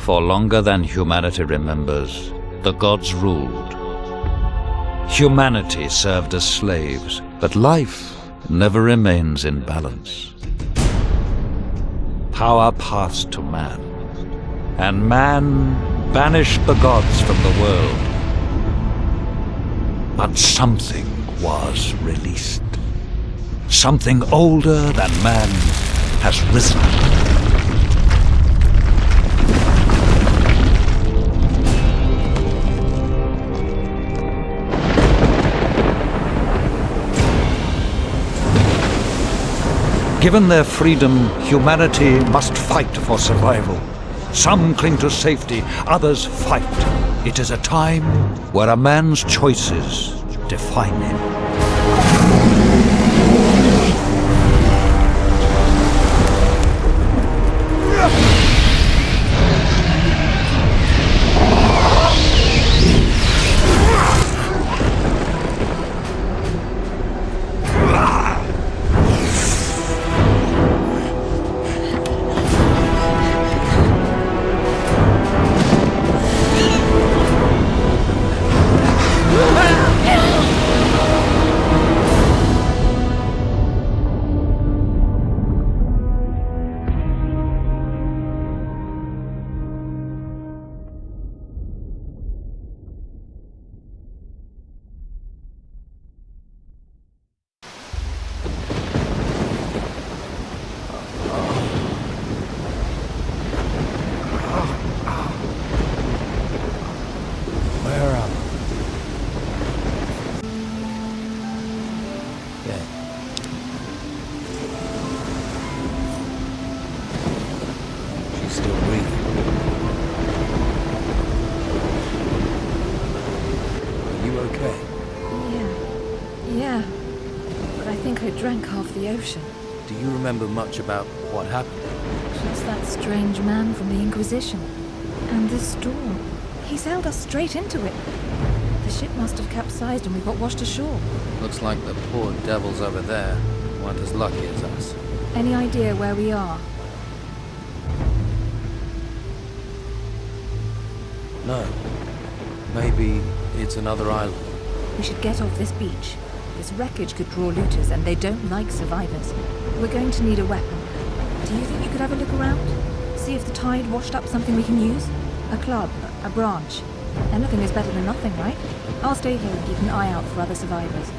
For longer than humanity remembers, the gods ruled. Humanity served as slaves, but life never remains in balance. Power passed to man, and man banished the gods from the world. But something was released. Something older than man has risen. Given their freedom, humanity must fight for survival. Some cling to safety, others fight. It is a time where a man's choices define him. Do you remember much about what happened? Just that strange man from the Inquisition. And this storm. He sailed us straight into it. The ship must have capsized and we got washed ashore. Looks like the poor devils over there weren't as lucky as us. Any idea where we are? No. Maybe it's another island. We should get off this beach. This wreckage could draw looters, and they don't like survivors. We're going to need a weapon. Do you think you could have a look around? See if the tide washed up something we can use? A club, a branch. Anything is better than nothing, right? I'll stay here and keep an eye out for other survivors.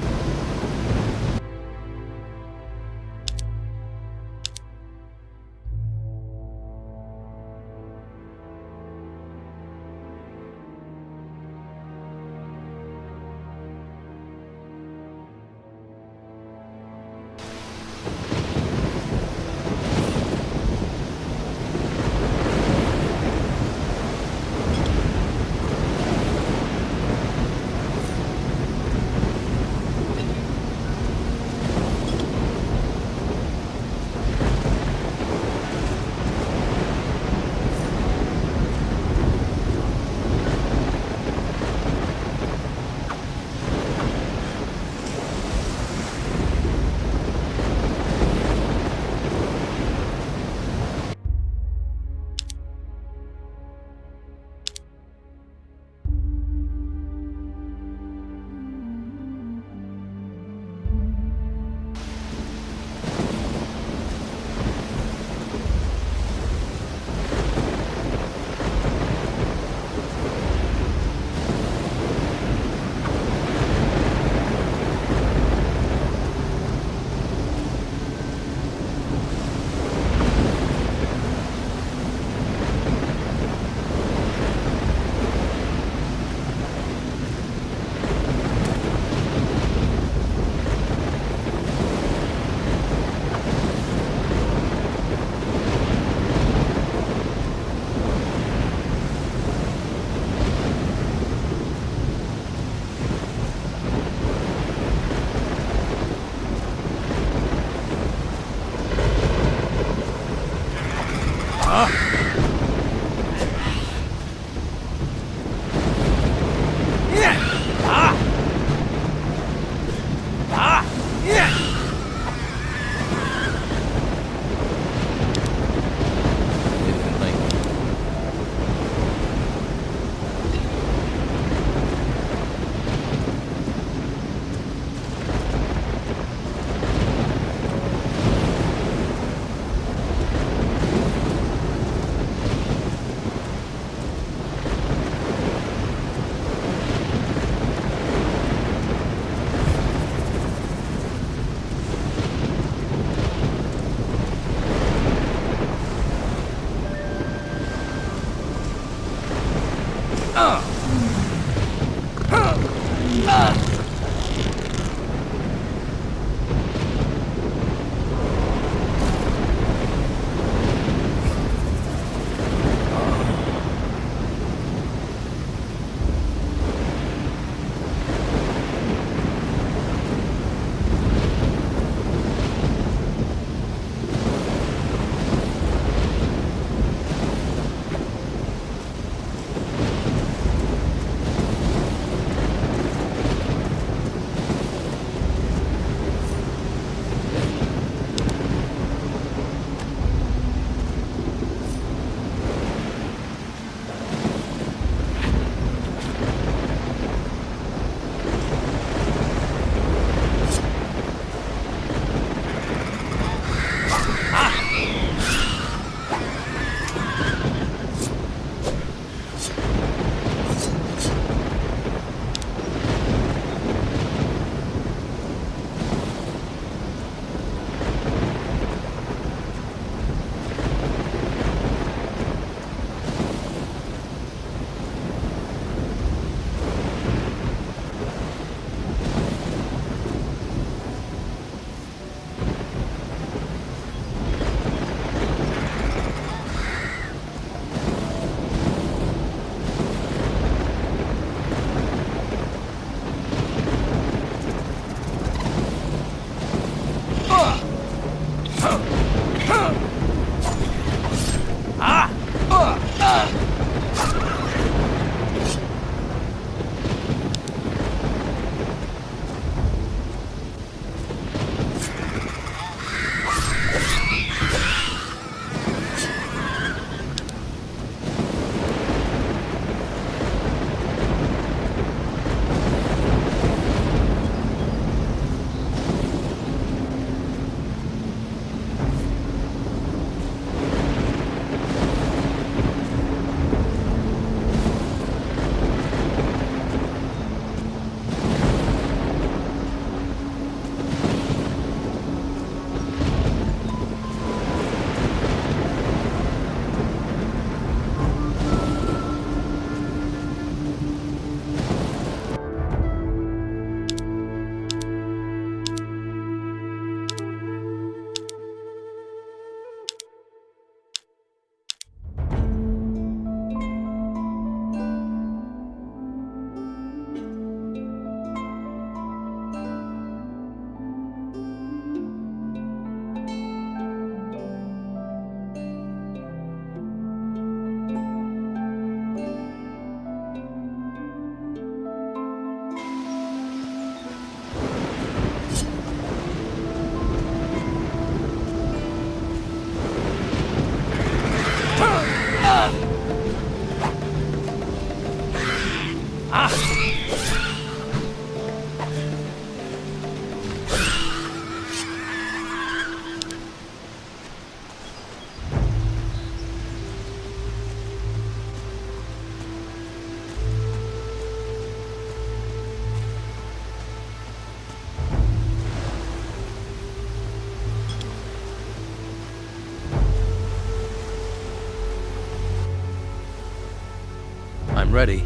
I'm ready.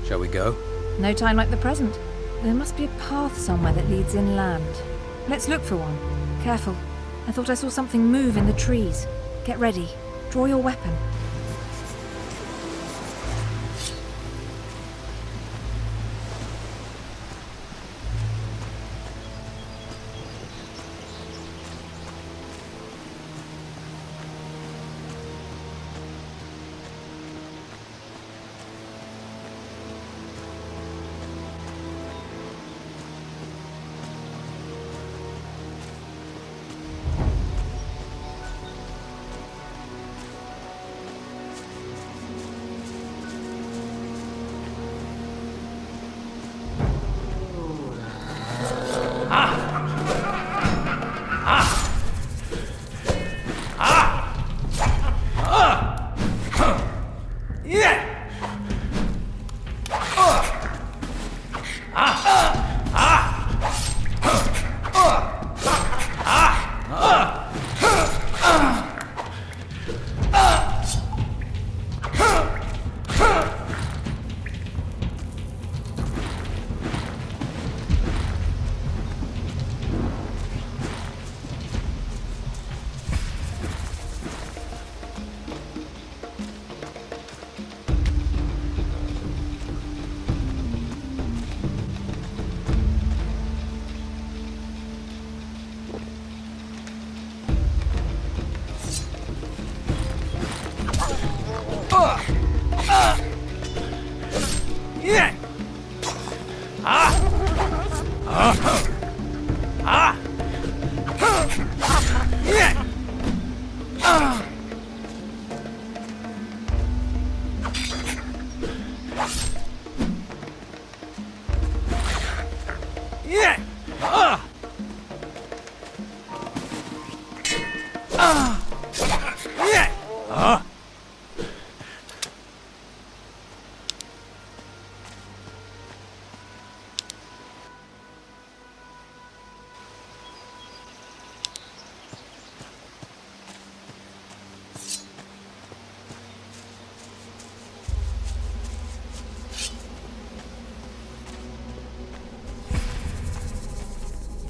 Shall we go? No time like the present. There must be a path somewhere that leads inland. Let's look for one. Careful. I thought I saw something move in the trees. Get ready. Draw your weapon.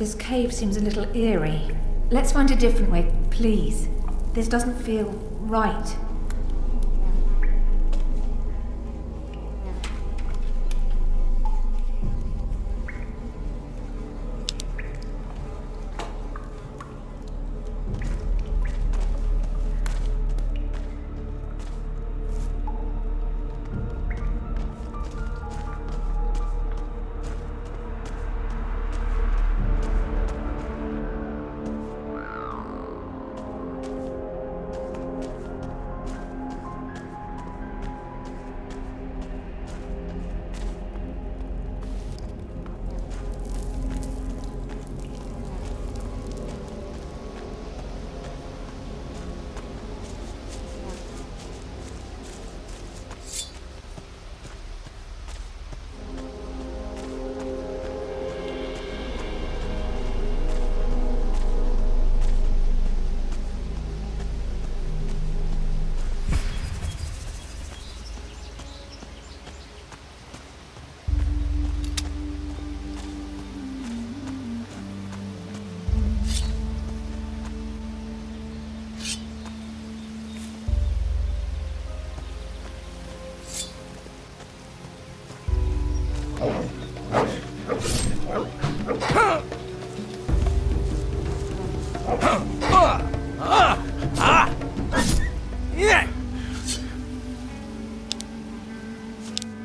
This cave seems a little eerie. Let's find a different way, please. This doesn't feel right.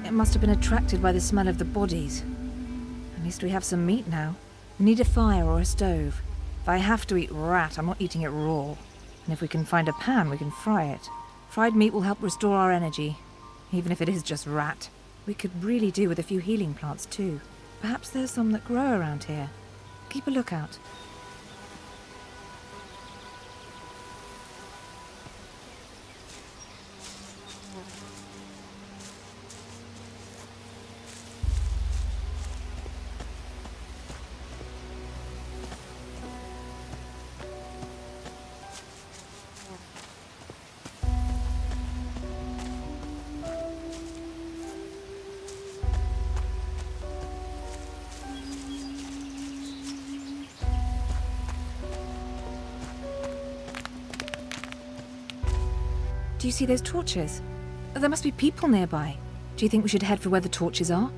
It must have been attracted by the smell of the bodies. At least we have some meat now. We need a fire or a stove. If I have to eat rat, I'm not eating it raw. And if we can find a pan, we can fry it. Fried meat will help restore our energy, even if it is just rat. We could really do with a few healing plants too. Perhaps there's some that grow around here. Keep a lookout. Do you see those torches? There must be people nearby. Do you think we should head for where the torches are?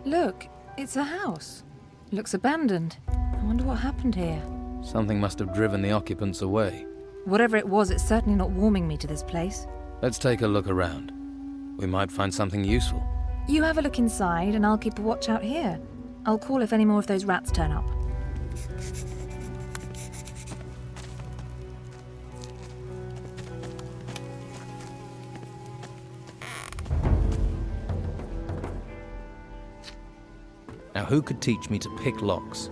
Look, it's a house. Looks abandoned. I wonder what happened here. Something must have driven the occupants away. Whatever it was, it's certainly not warming me to this place. Let's take a look around. We might find something useful. You have a look inside, and I'll keep a watch out here. I'll call if any more of those rats turn up. Now, who could teach me to pick locks?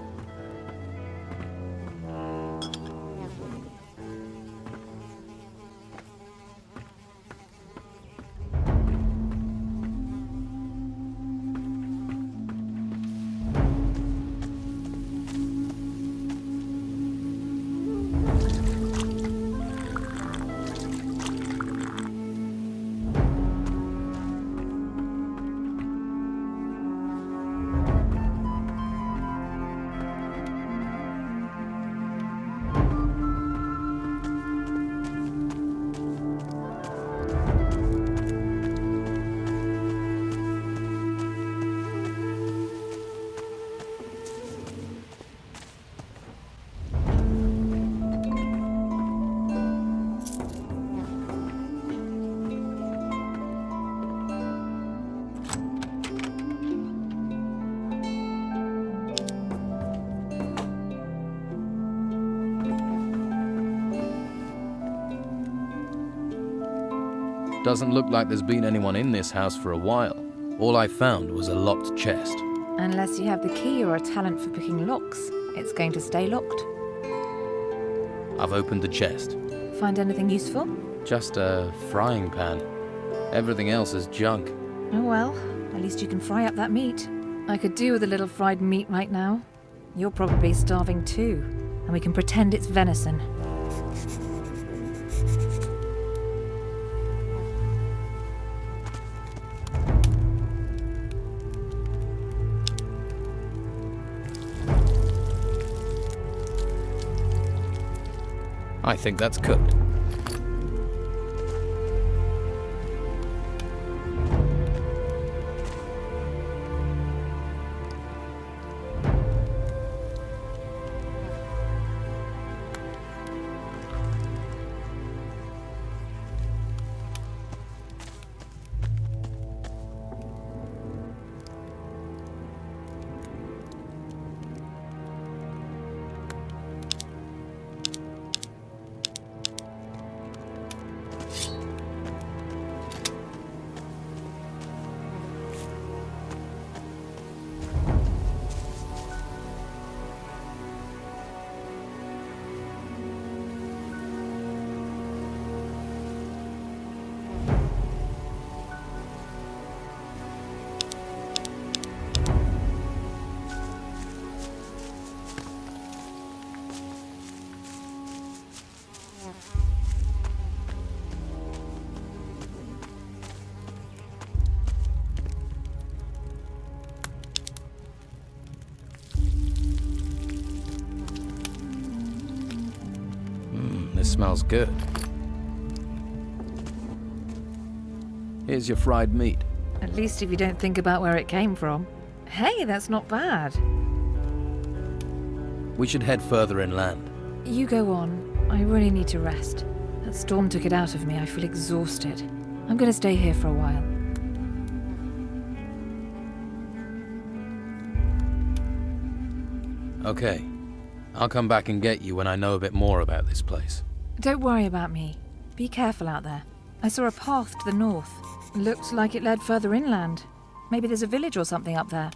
Doesn't look like there's been anyone in this house for a while. All I found was a locked chest. Unless you have the key or a talent for picking locks, it's going to stay locked. I've opened the chest. Find anything useful? Just a frying pan. Everything else is junk. Oh well, at least you can fry up that meat. I could do with a little fried meat right now. You're probably starving too, and we can pretend it's venison. I think that's cooked. This smells good. Here's your fried meat. At least if you don't think about where it came from. Hey, that's not bad. We should head further inland. You go on. I really need to rest. That storm took it out of me. I feel exhausted. I'm going to stay here for a while. Okay. I'll come back and get you when I know a bit more about this place. Don't worry about me. Be careful out there. I saw a path to the north. Looked like it led further inland. Maybe there's a village or something up there.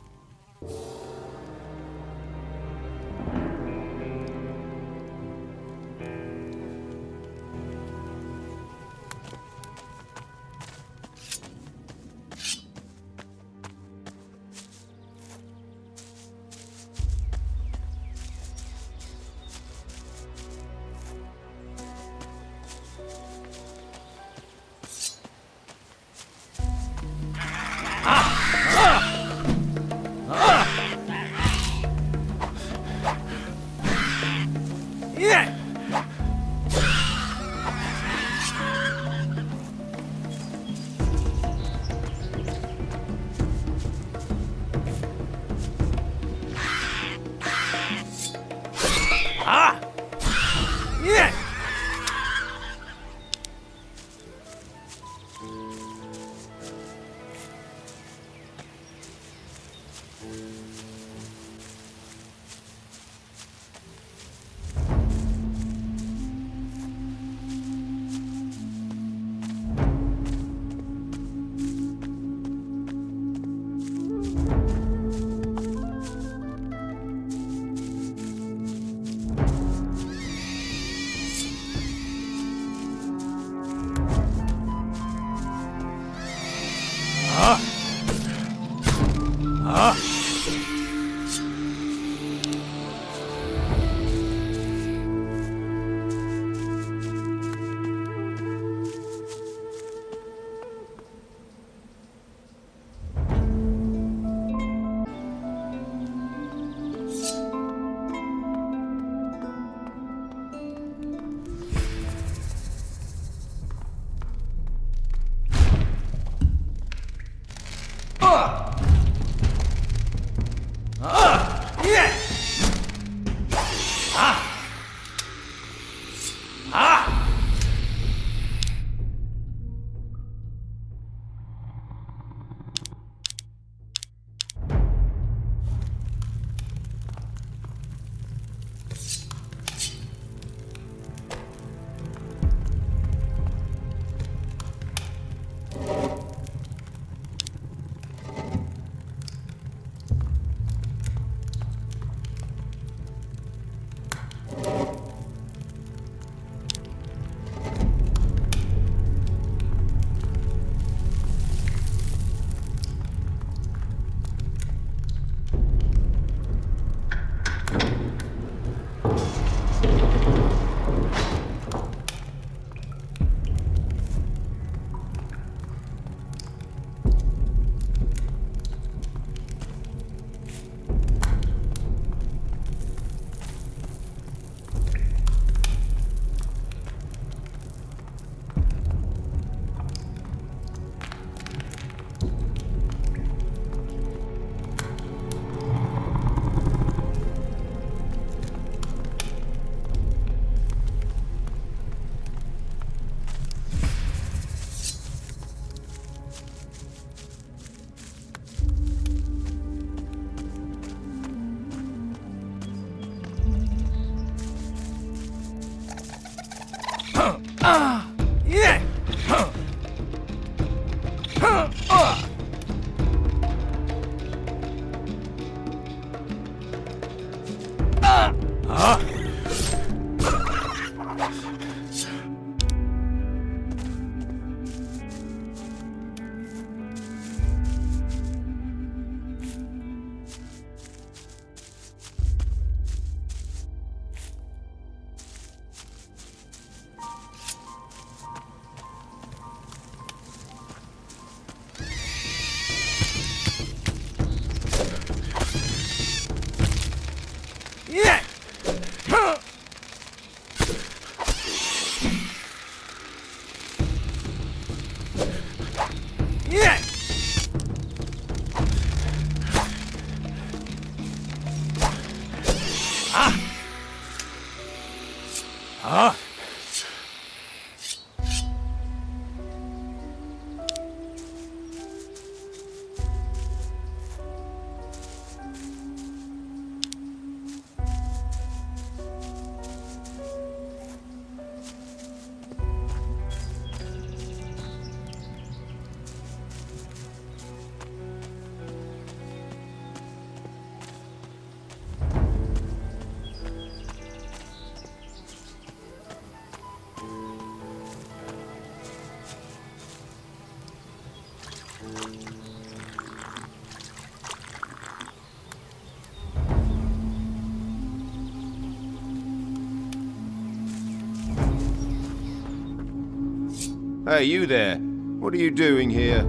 Hey, you there. What are you doing here?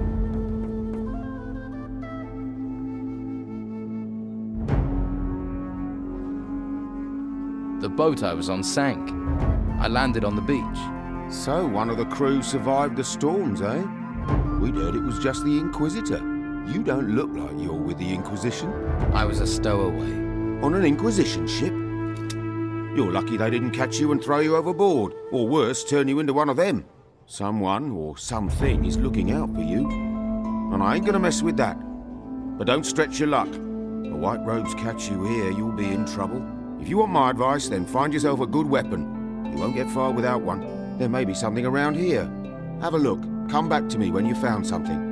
The boat I was on sank. I landed on the beach. So, one of the crew survived the storms, eh? We'd heard it was just the Inquisitor. You don't look like you're with the Inquisition. I was a stowaway. On an Inquisition ship? You're lucky they didn't catch you and throw you overboard, or worse, turn you into one of them. Someone or something is looking out for you. And I ain't gonna mess with that. But don't stretch your luck. The White Robes catch you here, you'll be in trouble. If you want my advice, then find yourself a good weapon. You won't get far without one. There may be something around here. Have a look. Come back to me when you've found something.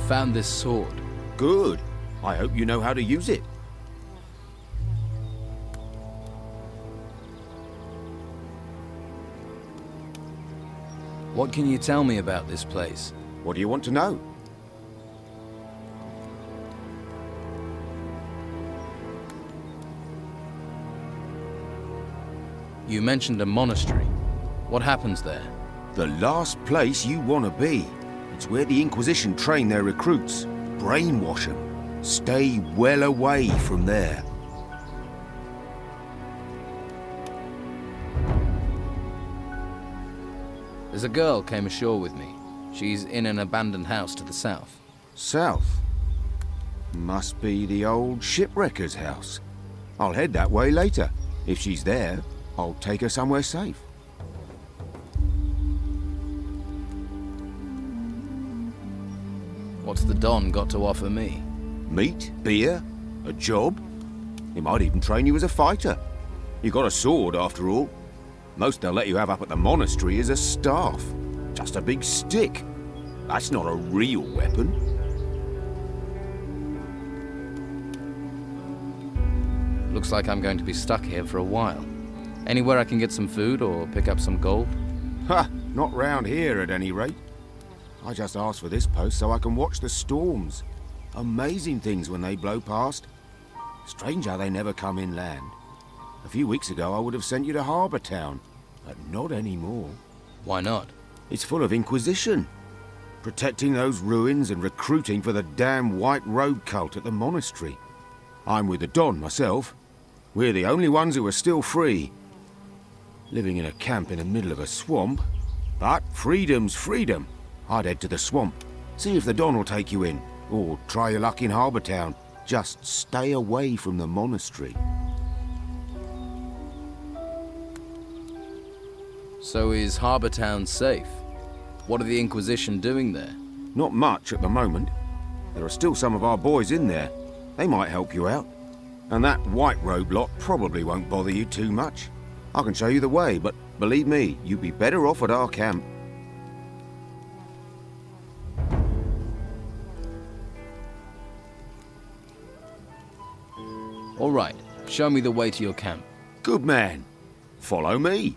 Found this sword. Good. I hope you know how to use it. What can you tell me about this place? What do you want to know? You mentioned a monastery. What happens there? The last place you want to be. It's where the Inquisition train their recruits. Brainwash them. Stay well away from there. There's a girl came ashore with me. She's in an abandoned house to the south. South? Must be the old shipwrecker's house. I'll head that way later. If she's there, I'll take her somewhere safe. What's the Don got to offer me? Meat, beer, a job. He might even train you as a fighter. You got a sword, after all. Most they'll let you have up at the monastery is a staff. Just a big stick. That's not a real weapon. Looks like I'm going to be stuck here for a while. Anywhere I can get some food or pick up some gold? Ha! Not round here, at any rate. I just asked for this post so I can watch the storms. Amazing things when they blow past. Strange how they never come inland. A few weeks ago I would have sent you to Harbour Town, but not anymore. Why not? It's full of Inquisition. Protecting those ruins and recruiting for the damn White Robe cult at the monastery. I'm with the Don myself. We're the only ones who are still free. Living in a camp in the middle of a swamp. But freedom's freedom. I'd head to the swamp. See if the Don will take you in. Or try your luck in Harbour Town. Just stay away from the monastery. So is Harbour Town safe? What are the Inquisition doing there? Not much at the moment. There are still some of our boys in there. They might help you out. And that White Robe lot probably won't bother you too much. I can show you the way, but believe me, you'd be better off at our camp. All right, show me the way to your camp. Good man. Follow me.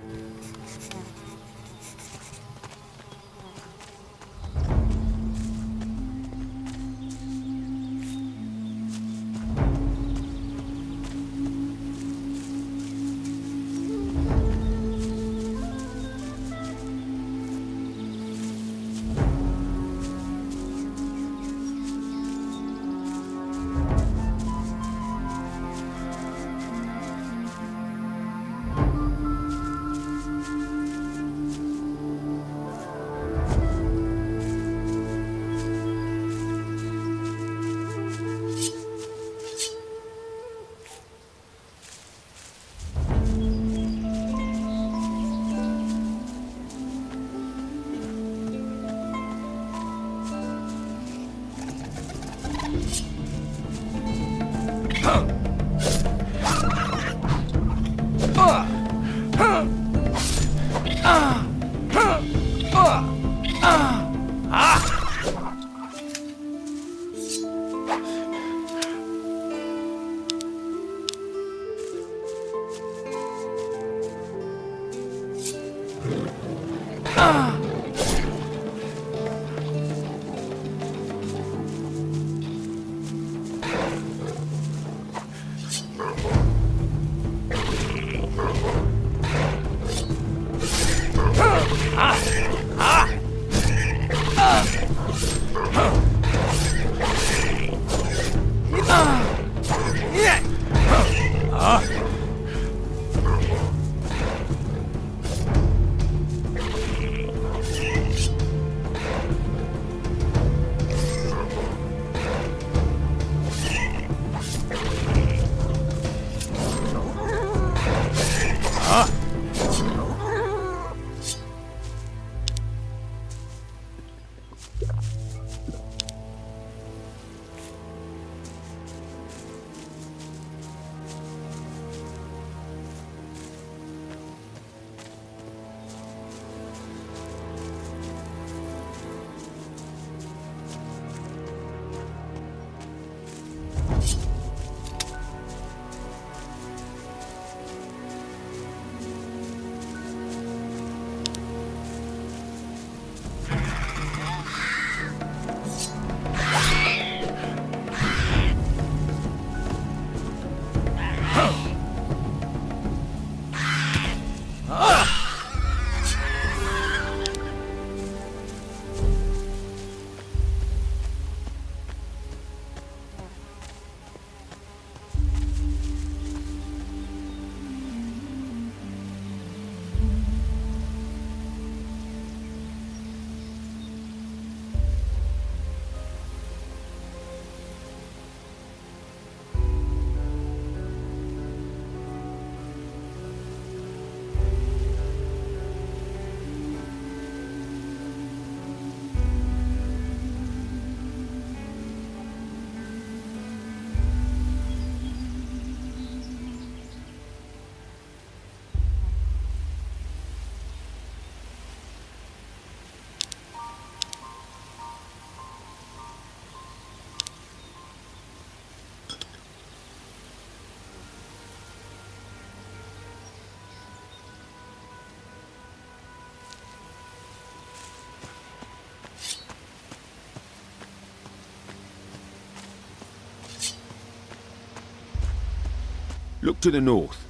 Look to the north.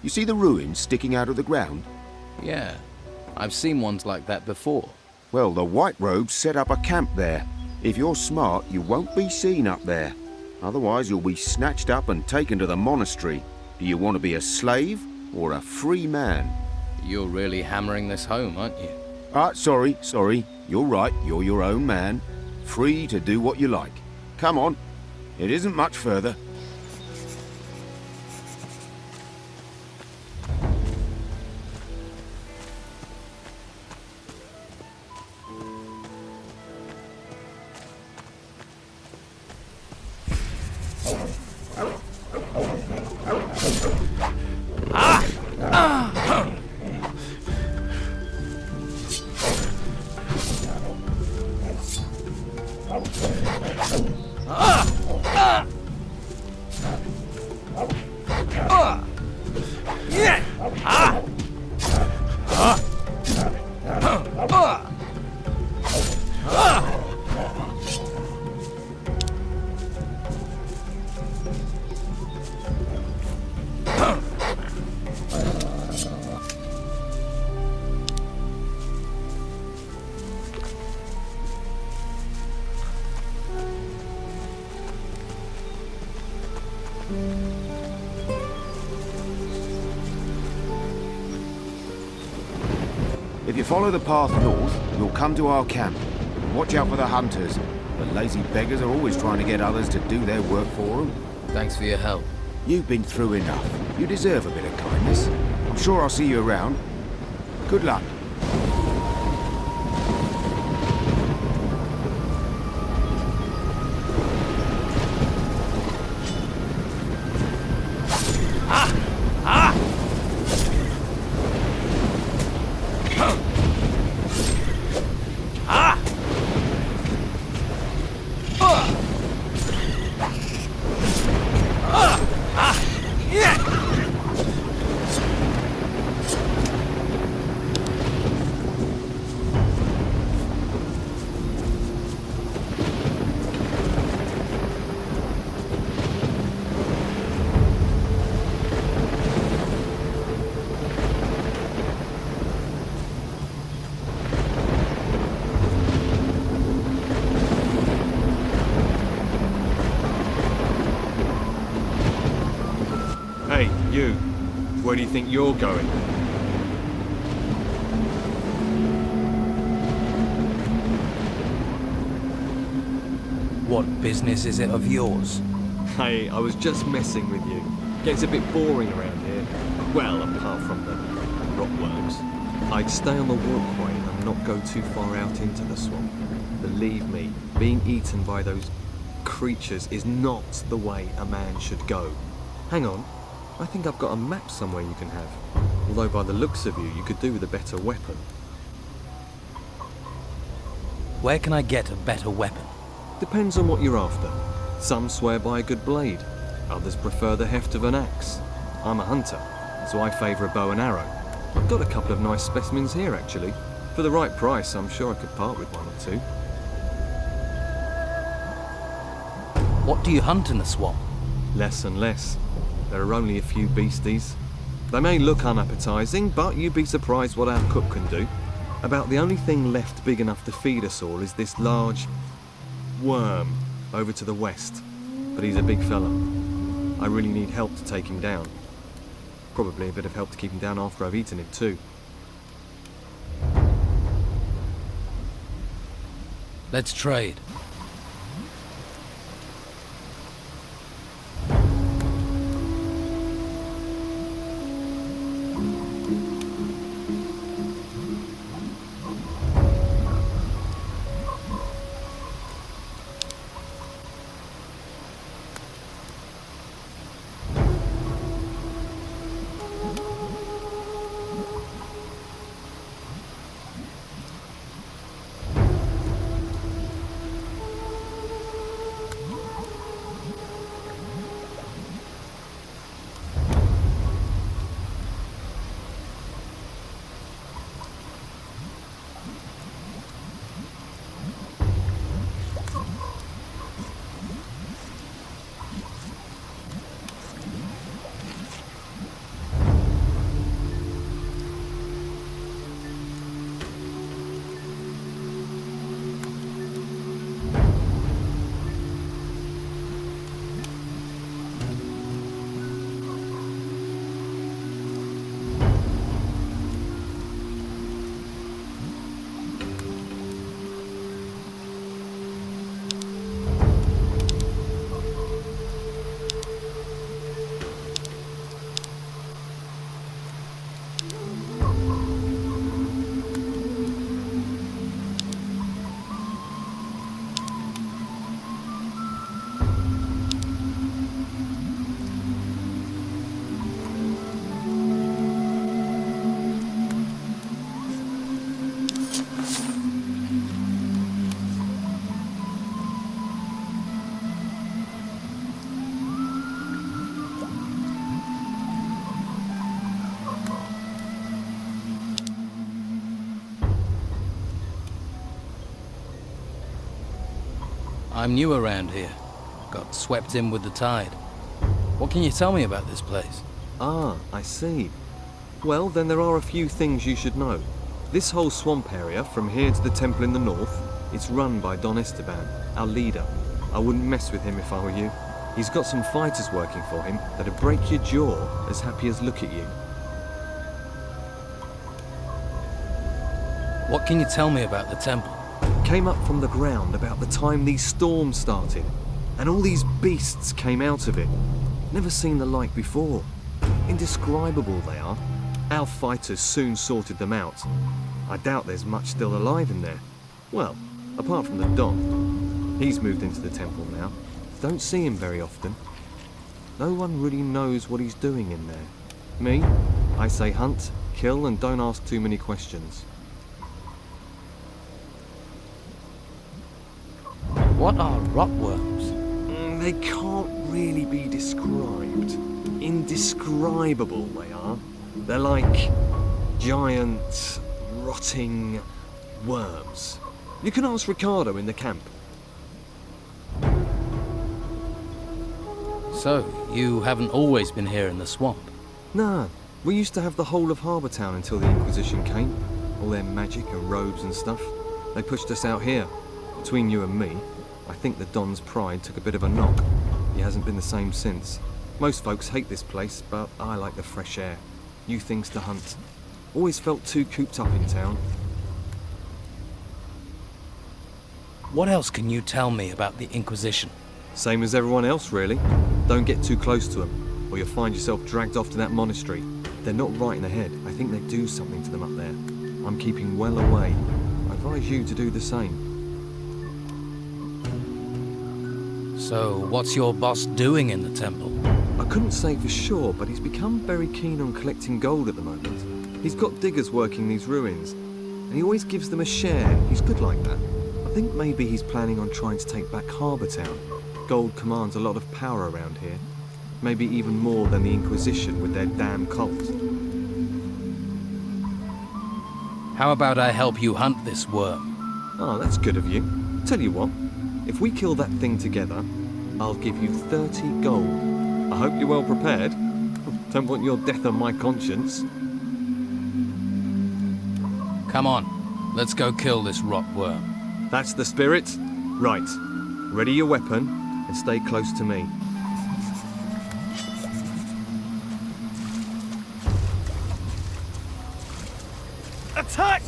You see the ruins sticking out of the ground? Yeah, I've seen ones like that before. Well, the White Robes set up a camp there. If you're smart, you won't be seen up there. Otherwise, you'll be snatched up and taken to the monastery. Do you want to be a slave or a free man? You're really hammering this home, aren't you? Sorry. You're right, you're your own man. Free to do what you like. Come on. It isn't much further. If you follow the path north, you'll come to our camp. Watch out for the hunters. The lazy beggars are always trying to get others to do their work for them. Thanks for your help. You've been through enough. You deserve a bit of kindness. I'm sure I'll see you around. Good luck. Hey, you. Where do you think you're going? What business is it of yours? Hey, I was just messing with you. Gets a bit boring around here. Well, apart from the rockworms. I'd stay on the walkway and not go too far out into the swamp. Believe me, being eaten by those creatures is not the way a man should go. Hang on. I think I've got a map somewhere you can have. Although by the looks of you, you could do with a better weapon. Where can I get a better weapon? Depends on what you're after. Some swear by a good blade. Others prefer the heft of an axe. I'm a hunter, so I favour a bow and arrow. I've got a couple of nice specimens here, actually. For the right price, I'm sure I could part with one or two. What do you hunt in the swamp? Less and less. There are only a few beasties. They may look unappetising, but you'd be surprised what our cook can do. About the only thing left big enough to feed us all is this large worm over to the west. But he's a big fella. I really need help to take him down. Probably a bit of help to keep him down after I've eaten him too. Let's trade. I'm new around here. Got swept in with the tide. What can you tell me about this place? Ah, I see. Well, then there are a few things you should know. This whole swamp area, from here to the temple in the north, it's run by Don Esteban, our leader. I wouldn't mess with him if I were you. He's got some fighters working for him that'd break your jaw as happy as look at you. What can you tell me about the temple? Came up from the ground about the time these storms started, and all these beasts came out of it. Never seen the like before. Indescribable they are. Our fighters soon sorted them out. I doubt there's much still alive in there. Well, apart from the Don. He's moved into the temple now. Don't see him very often. No one really knows what he's doing in there. Me? I say hunt, kill, and don't ask too many questions. What are rotworms? They can't really be described. Indescribable they are. They're like giant, rotting worms. You can ask Ricardo in the camp. So, you haven't always been here in the swamp? Nah, we used to have the whole of Harbour Town until the Inquisition came. All their magic and robes and stuff. They pushed us out here. Between you and me, I think the Don's pride took a bit of a knock. He hasn't been the same since. Most folks hate this place, but I like the fresh air. New things to hunt. Always felt too cooped up in town. What else can you tell me about the Inquisition? Same as everyone else, really. Don't get too close to them, or you'll find yourself dragged off to that monastery. They're not right in the head. I think they do something to them up there. I'm keeping well away. I advise you to do the same. So, what's your boss doing in the temple? I couldn't say for sure, but he's become very keen on collecting gold at the moment. He's got diggers working these ruins, and he always gives them a share. He's good like that. I think maybe he's planning on trying to take back Harbour Town. Gold commands a lot of power around here. Maybe even more than the Inquisition with their damn cult. How about I help you hunt this worm? Oh, that's good of you. Tell you what, if we kill that thing together, I'll give you 30 gold. I hope you're well prepared. Don't want your death on my conscience. Come on, let's go kill this rot worm. That's the spirit? Right. Ready your weapon and stay close to me. Attack!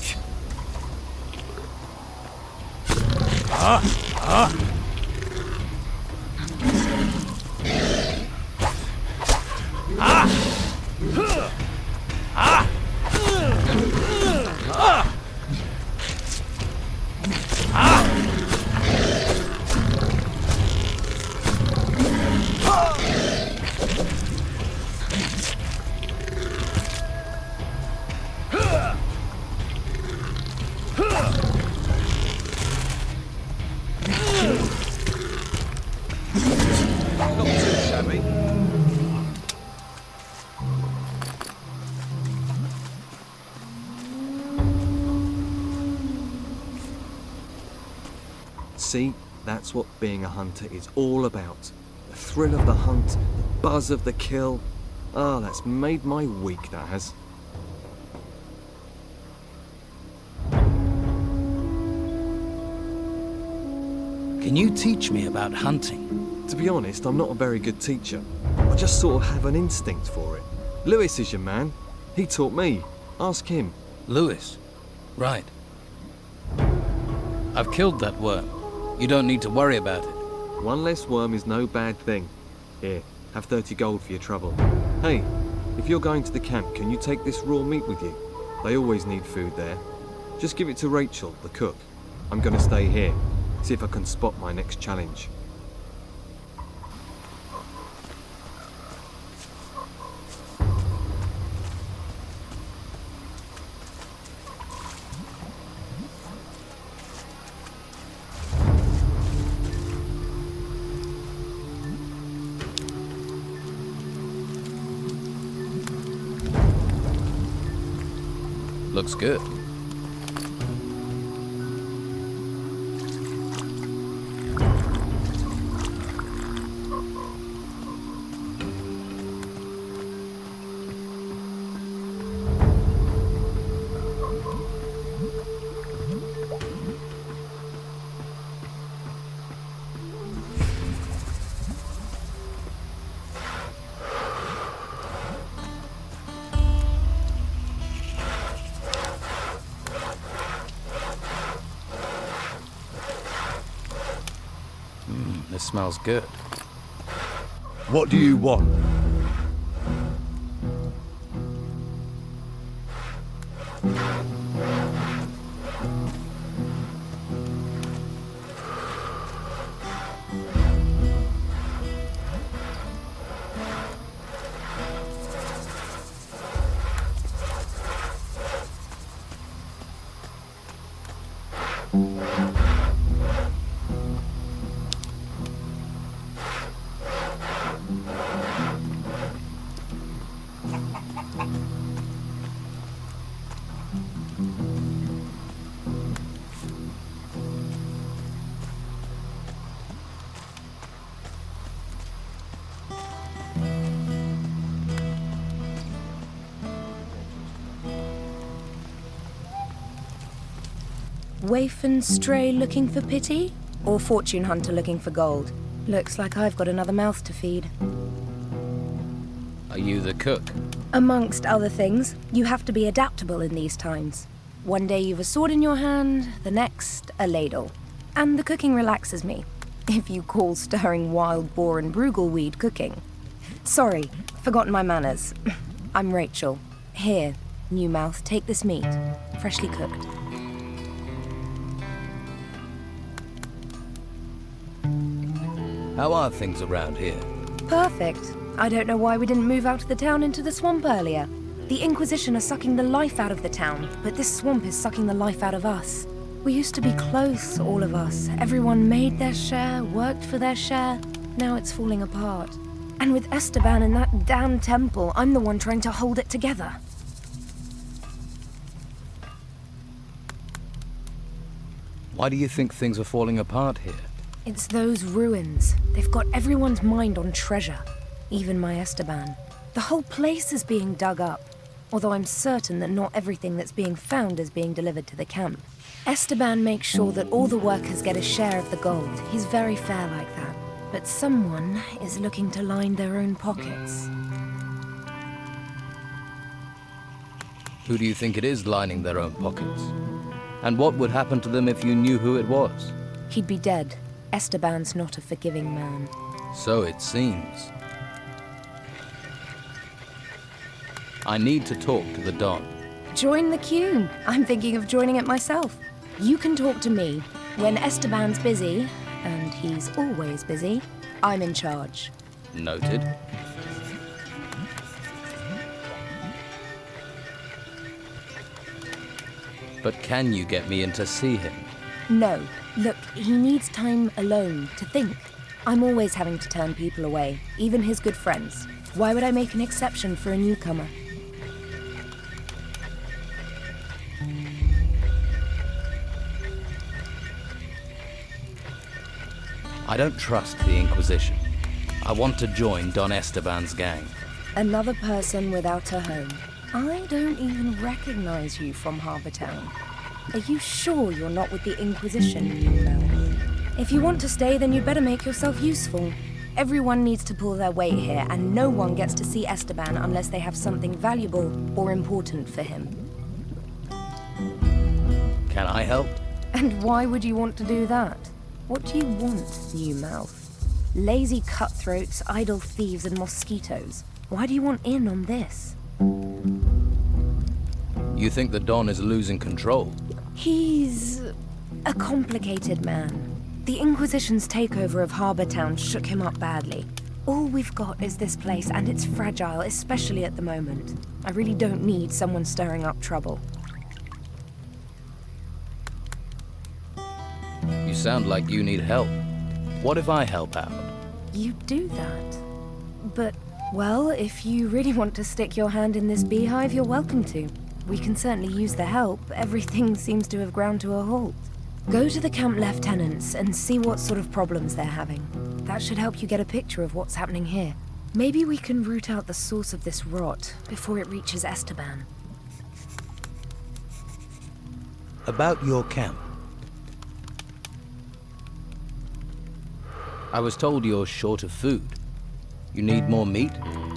Not too shabby. See, that's what being a hunter is all about. The thrill of the hunt, the buzz of the kill. Ah, that's made my week, that has. Can you teach me about hunting? To be honest, I'm not a very good teacher. I just sort of have an instinct for it. Lewis is your man. He taught me. Ask him. Lewis? Right. I've killed that worm. You don't need to worry about it. One less worm is no bad thing. Here, have 30 gold for your trouble. Hey, if you're going to the camp, can you take this raw meat with you? They always need food there. Just give it to Rachel, the cook. I'm gonna stay here. See if I can spot my next challenge. Looks good. smells good. What do you want? Waif and stray looking for pity? Or fortune hunter looking for gold? Looks like I've got another mouth to feed. Are you the cook? Amongst other things, you have to be adaptable in these times. One day you've a sword in your hand, the next, a ladle. And the cooking relaxes me, if you call stirring wild boar and bruggelweed cooking. Sorry, forgotten my manners. I'm Rachel. Here, new mouth, take this meat, freshly cooked. How are things around here? Perfect. I don't know why we didn't move out of the town into the swamp earlier. The Inquisition are sucking the life out of the town, but this swamp is sucking the life out of us. We used to be close, all of us. Everyone made their share, worked for their share. Now it's falling apart. And with Esteban in that damn temple, I'm the one trying to hold it together. Why do you think things are falling apart here? It's those ruins. They've got everyone's mind on treasure. Even my Esteban. The whole place is being dug up. Although I'm certain that not everything that's being found is being delivered to the camp. Esteban makes sure that all the workers get a share of the gold. He's very fair like that. But someone is looking to line their own pockets. Who do you think it is lining their own pockets? And what would happen to them if you knew who it was? He'd be dead. Esteban's not a forgiving man. So it seems. I need to talk to the Don. Join the queue. I'm thinking of joining it myself. You can talk to me. When Esteban's busy, and he's always busy, I'm in charge. Noted. But can you get me in to see him? No. Look, he needs time alone to think. I'm always having to turn people away, even his good friends. Why would I make an exception for a newcomer? I don't trust the Inquisition. I want to join Don Esteban's gang. Another person without a home. I don't even recognize you from Harbour Town. Are you sure you're not with the Inquisition, you know? If you want to stay, then you'd better make yourself useful. Everyone needs to pull their weight here, and no one gets to see Esteban unless they have something valuable or important for him. Can I help? And why would you want to do that? What do you want, new mouth? Lazy cutthroats, idle thieves, and mosquitoes. Why do you want in on this? You think the Don is losing control? He's a complicated man. The Inquisition's takeover of Harbour Town shook him up badly. All we've got is this place, and it's fragile, especially at the moment. I really don't need someone stirring up trouble. You sound like you need help. What if I help out? You do that. But, well, if you really want to stick your hand in this beehive, you're welcome to. We can certainly use the help. Everything seems to have ground to a halt. Go to the camp lieutenants and see what sort of problems they're having. That should help you get a picture of what's happening here. Maybe we can root out the source of this rot before it reaches Esteban. About your camp. I was told you're short of food. You need more meat?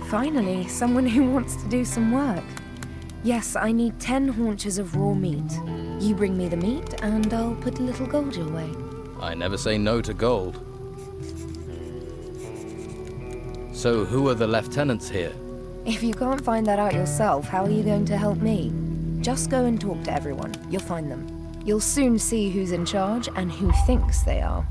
Finally, someone who wants to do some work. Yes, I need 10 haunches of raw meat. You bring me the meat, and I'll put a little gold your way. I never say no to gold. So who are the lieutenants here? If you can't find that out yourself, how are you going to help me? Just go and talk to everyone. You'll find them. You'll soon see who's in charge and who thinks they are.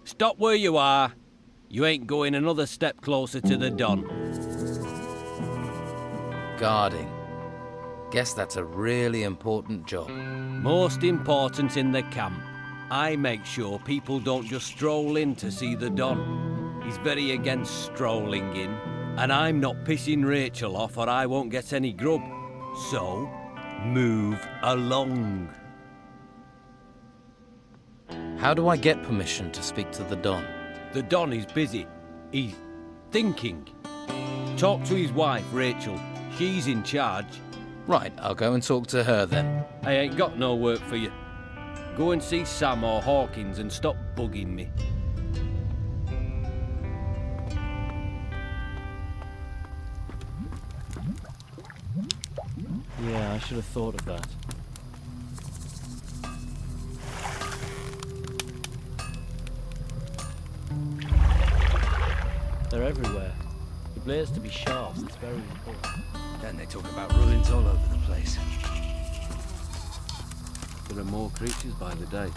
Stop where you are. You ain't going another step closer to the Don. Guarding. Guess that's a really important job. Most important in the camp. I make sure people don't just stroll in to see the Don. He's very against strolling in, and I'm not pissing Rachel off or I won't get any grub. So, move along. How do I get permission to speak to the Don? The Don is busy. He's thinking. Talk to his wife, Rachel. She's in charge. Right, I'll go and talk to her then. I ain't got no work for you. Go and see Sam or Hawkins and stop bugging me. Yeah, I should have thought of that. They're everywhere. The blade's to be sharp, it's very important. Then they talk about ruins all over the place. There are more creatures by the day.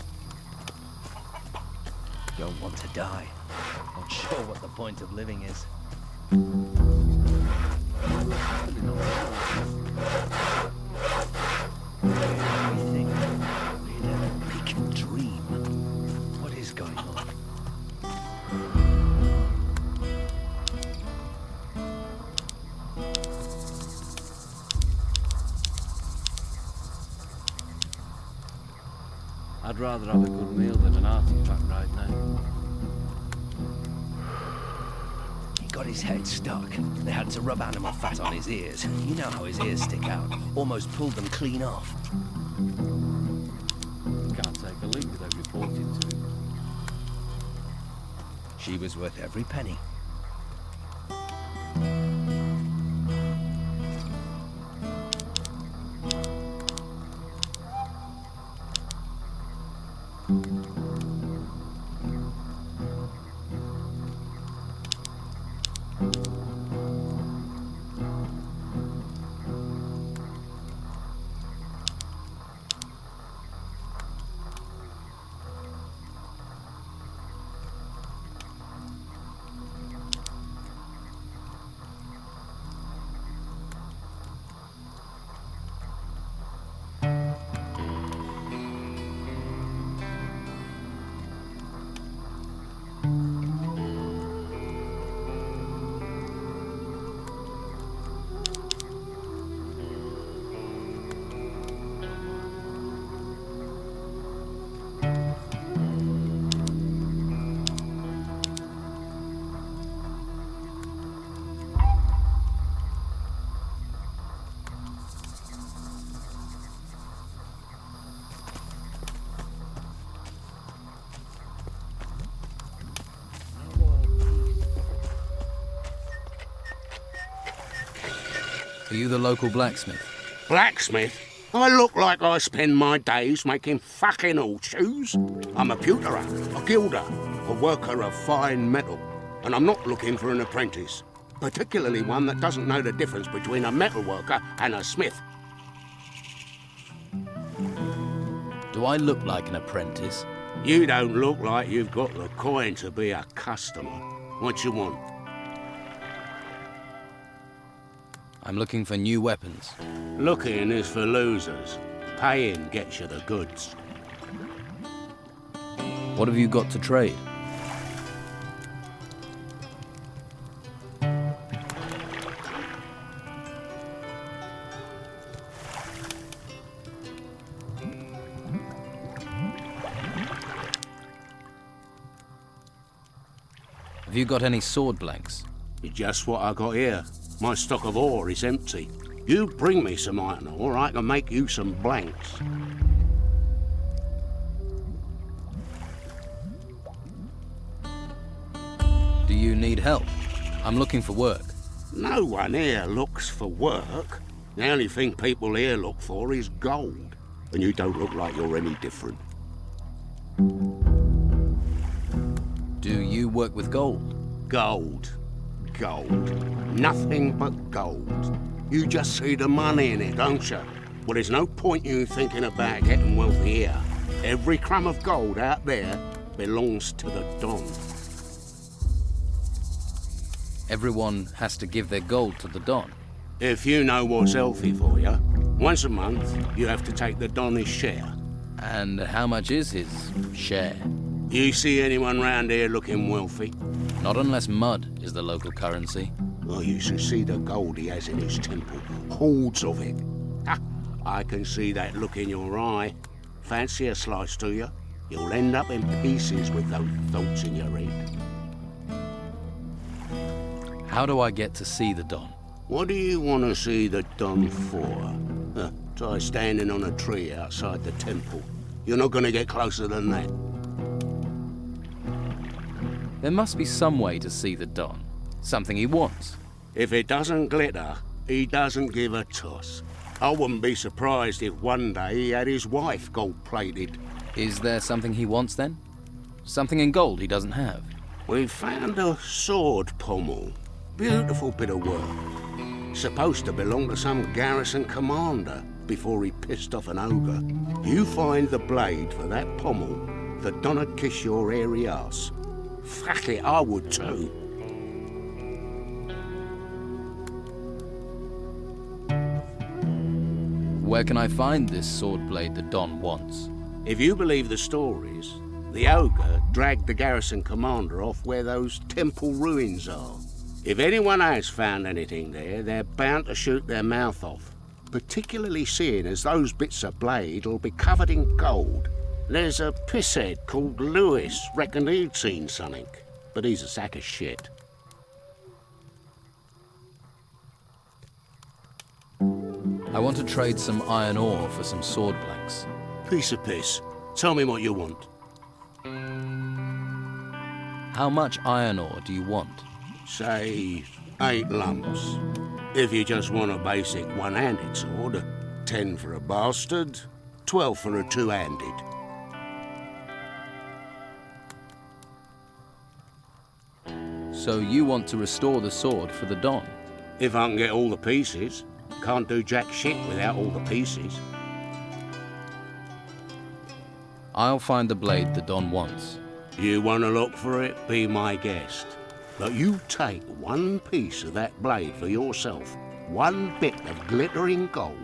Don't want to die. Not sure what the point of living is. Everything. We can dream. What is going on? I'd rather have a good meal than an artifact right now. He got his head stuck. They had to rub animal fat on his ears. You know how his ears stick out. Almost pulled them clean off. Can't take a leak without reporting to him. She was worth every penny. Are you the local blacksmith? Blacksmith? I look like I spend my days making fucking horseshoes. I'm a pewterer, a gilder, a worker of fine metal. And I'm not looking for an apprentice, particularly one that doesn't know the difference between a metal worker and a smith. Do I look like an apprentice? You don't look like you've got the coin to be a customer. What you want? I'm looking for new weapons. Looking is for losers. Paying gets you the goods. What have you got to trade? Have you got any sword blanks? Just what I got here. My stock of ore is empty. You bring me some iron ore, I can make you some blanks. you need help? I'm looking for work. No one here looks for work. The only thing people here look for is gold. And you don't look like you're any different. Do you work with gold? Gold. Gold. Nothing but gold. You just see the money in it, don't you? Well, there's no point you thinking about getting wealthy here. Every crumb of gold out there belongs to the Don. Everyone has to give their gold to the Don. If you know what's healthy for you, once a month you have to take the Don his share. And how much is his share? You see anyone round here looking wealthy? Not unless mud is the local currency. Well, you should see the gold he has in his temple. Hordes of it. Ha! I can see that look in your eye. Fancy a slice, do you? You'll end up in pieces with those thoughts in your head. How do I get to see the Don? What do you want to see the Don for? Try standing on a tree outside the temple. You're not going to get closer than that. There must be some way to see the Don. Something he wants. If it doesn't glitter, he doesn't give a toss. I wouldn't be surprised if one day he had his wife gold-plated. Is there something he wants then? Something in gold he doesn't have? We found a sword pommel. Beautiful bit of work. Supposed to belong to some garrison commander before he pissed off an ogre. You find the blade for that pommel, the Don'd kiss your hairy ass. Fuck it, I would too. Where can I find this sword blade the Don wants? If you believe the stories, the ogre dragged the garrison commander off where those temple ruins are. If anyone has found anything there, they're bound to shoot their mouth off, particularly seeing as those bits of blade will be covered in gold. There's a pisshead called Lewis, reckoned he'd seen something, but he's a sack of shit. I want to trade some iron ore for some sword blanks. Piece of piss. Tell me what you want. How much iron ore do you want? Say 8 lumps. If you just want a basic one-handed sword, 10 for a bastard, 12 for a two-handed. So you want to restore the sword for the Don? If I can get all the pieces. Can't do jack shit without all the pieces. I'll find the blade the Don wants. You want to look for it, be my guest. But you take one piece of that blade for yourself, one bit of glittering gold,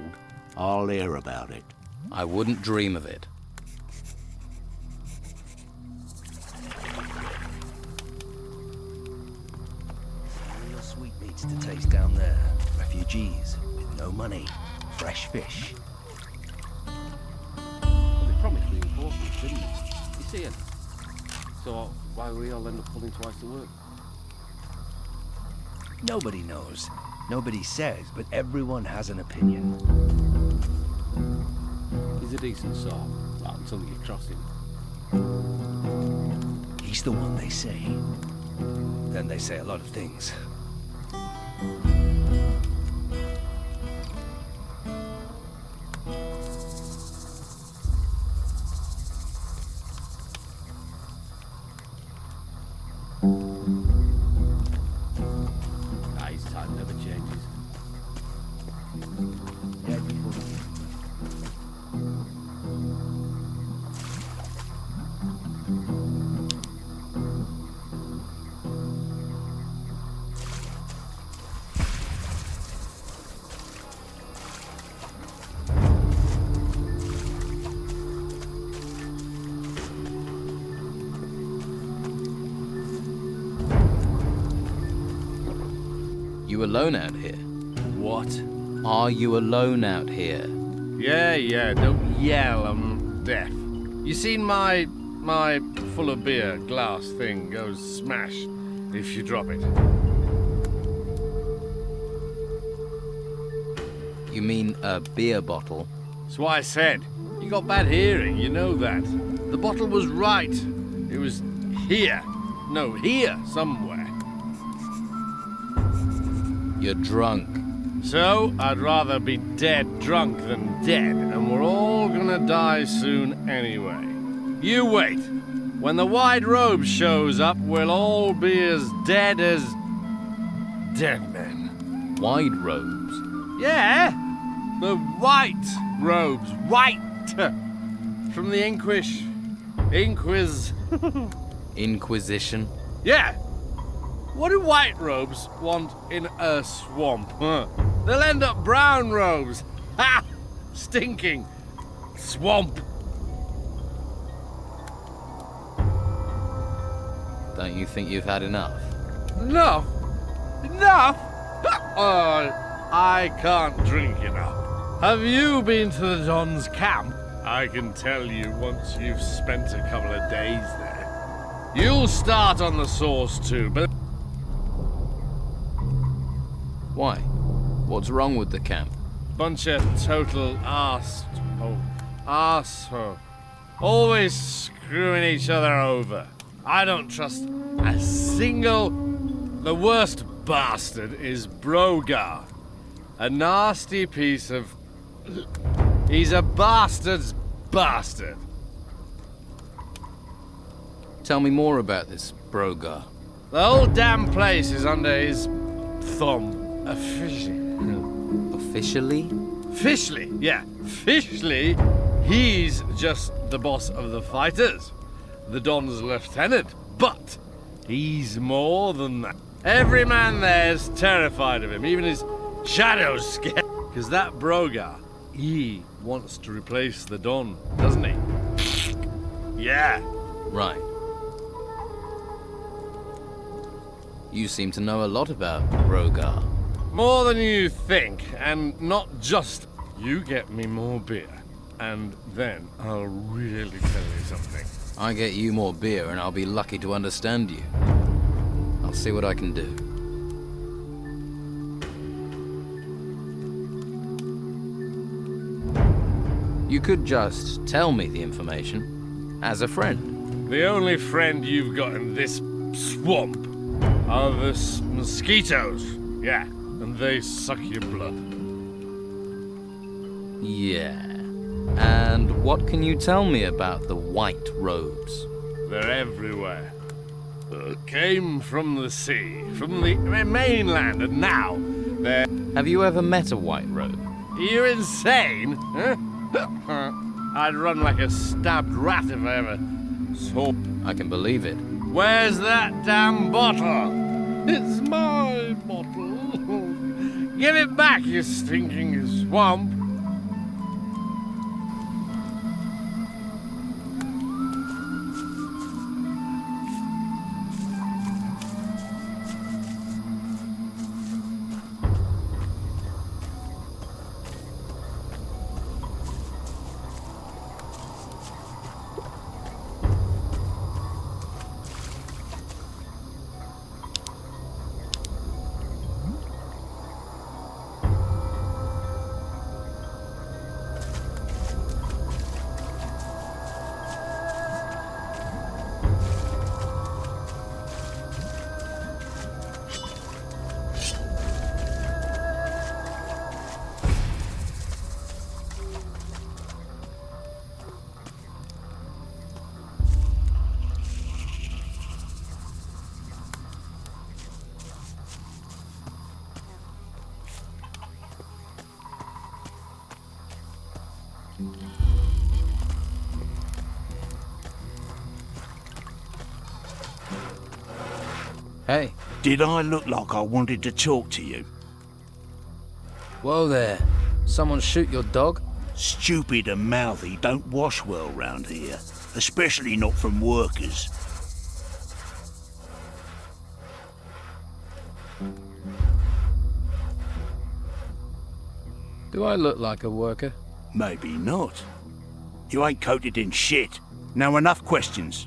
I'll hear about it. I wouldn't dream of it. Real sweetmeats to taste down there. Refugees with no money. Fresh fish. Well, they promised reinforcements, didn't they? You see it? So why we all end up pulling twice the work? Nobody knows. Nobody says, but everyone has an opinion. He's a decent sort, well, until you cross him. He's the one they say. Then they say a lot of things. His time never changes. You alone out here? What? Are you alone out here? Yeah, don't yell, I'm deaf. You seen my full of beer glass thing goes smash if you drop it. You mean a beer bottle? That's why I said. You got bad hearing, you know that. The bottle was right. It was here. No, here somewhere. You're drunk. So, I'd rather be dead drunk than dead, and we're all gonna die soon anyway. You wait. When the white robe shows up, we'll all be as dead as dead men. White robes? Yeah, the white robes. White! From the Inquisition? Yeah. What do white robes want in a swamp? They'll end up brown robes. Ha! Stinking swamp. Don't you think you've had enough? Enough? Enough? Oh, I can't drink enough. Have you been to the Don's camp? I can tell you once you've spent a couple of days there. You'll start on the sauce too, but... Why? What's wrong with the camp? Bunch of total arsehole. Always screwing each other over. I don't trust a single... The worst bastard is Brogar. A nasty piece of... He's a bastard's bastard. Tell me more about this Brogar. The whole damn place is under his thumb. Officially? Officially, yeah. Officially, he's just the boss of the fighters. The Don's lieutenant. But he's more than that. Every man there's terrified of him. Even his shadow's scared. Because that Brogar, he wants to replace the Don, doesn't he? Yeah. Right. You seem to know a lot about Brogar. More than you think, and not just... You get me more beer, and then I'll really tell you something. I get you more beer and I'll be lucky to understand you. I'll see what I can do. You could just tell me the information, as a friend. The only friend you've got in this swamp are the mosquitoes. Yeah, and they suck your blood. Yeah. And what can you tell me about the white robes? They're everywhere. Came from the sea, from the mainland, and now they're... Have you ever met a white robe? Are you insane? Huh? I'd run like a stabbed rat if I ever saw... I can believe it. Where's that damn bottle? It's my bottle. Give it back, you stinking swamp. Hey. Did I look like I wanted to talk to you? Whoa there. Someone shoot your dog? Stupid and mouthy don't wash well round here, especially not from workers. Do I look like a worker? Maybe not. You ain't coated in shit. Now enough questions.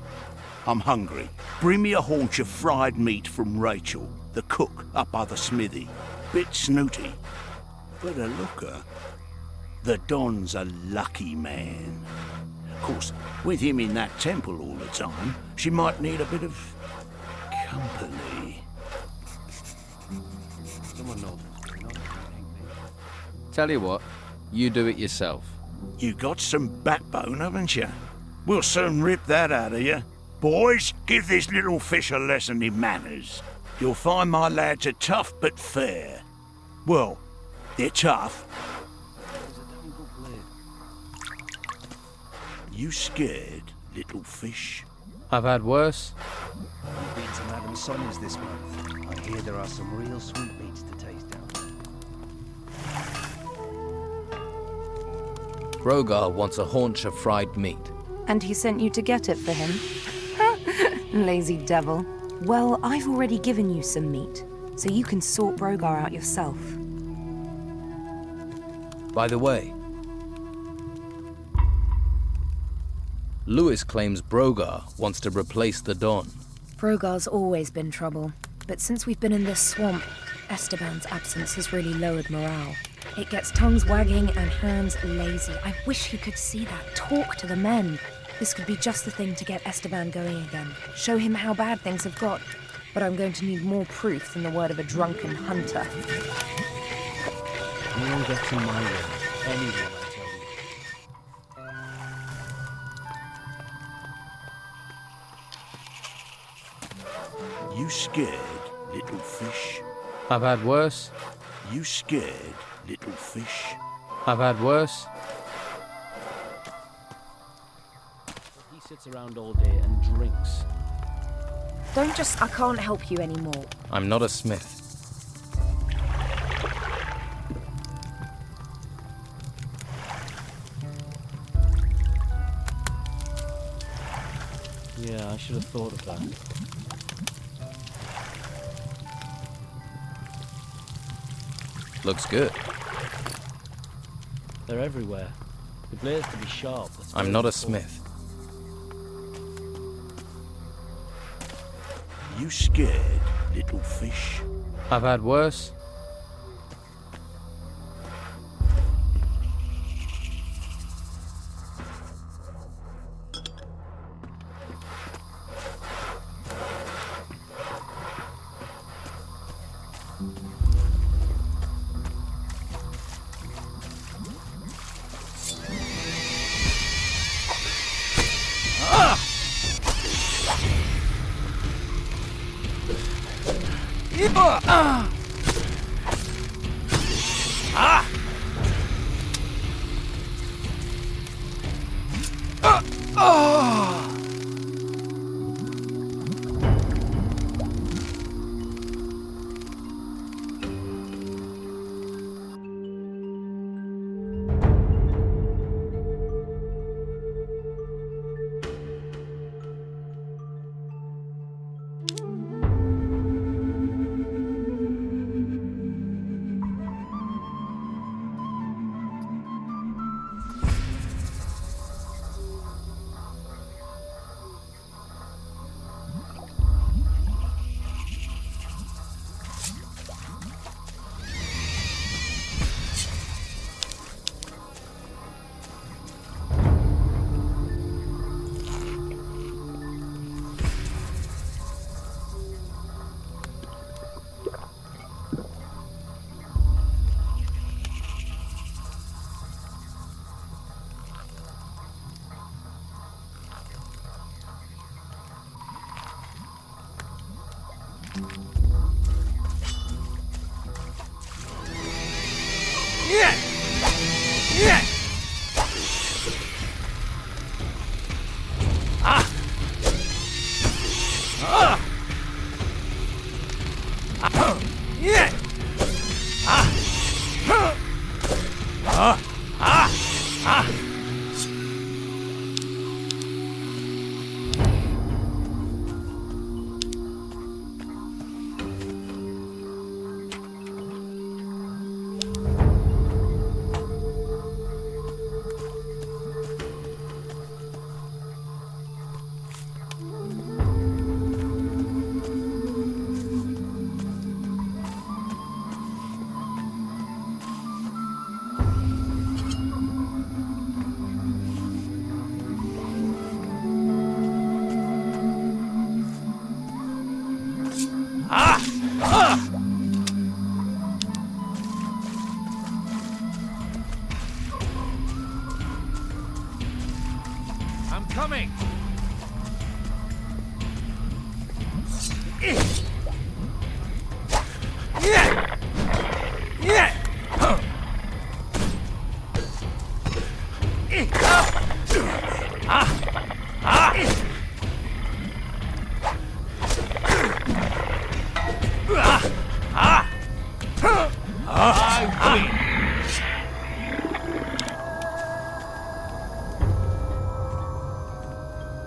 I'm hungry. Bring me a haunch of fried meat from Rachel, the cook up by the smithy. Bit snooty, but a looker. The Don's a lucky man. Of course, with him in that temple all the time, she might need a bit of company. Someone Tell you what, you do it yourself. You got some backbone, haven't you? We'll soon rip that out of you. Boys, give this little fish a lesson in manners. You'll find my lads are tough but fair. Well, they're tough. You scared, little fish? I've had worse. We've been to Madame Sonia's this month. I hear there are some real sweetmeats to taste down there. Brogar wants a haunch of fried meat. And he sent you to get it for him? Lazy devil. Well, I've already given you some meat, so you can sort Brogar out yourself. By the way, Lewis claims Brogar wants to replace the Don. Brogar's always been trouble, but since we've been in this swamp, Esteban's absence has really lowered morale. It gets tongues wagging and hands lazy. I wish he could see that. Talk to the men. This could be just the thing to get Esteban going again. Show him how bad things have got. But I'm going to need more proof than the word of a drunken hunter. You'll get in my way. Anyone, I tell you. You scared, little fish? I've had worse. You scared, little fish? I've had worse. He sits around all day and drinks. Don't just, I can't help you anymore. I'm not a smith. Yeah, I should have thought of that. Looks good. They're everywhere. The blade's to be sharp. I'm not a smith. You scared, little fish? I've had worse.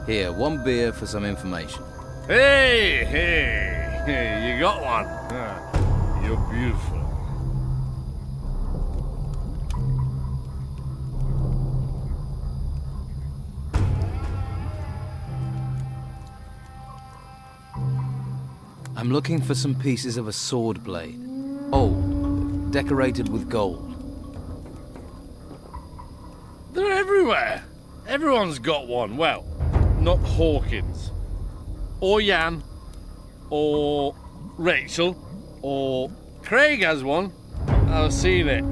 Here, one beer for some information. Hey, you got one. You're beautiful. I'm looking for some pieces of a sword blade. Old, decorated with gold. They're everywhere. Everyone's got one. Well, not Hawkins. Or Jan. Or Rachel. Or Craig has one. I've seen it.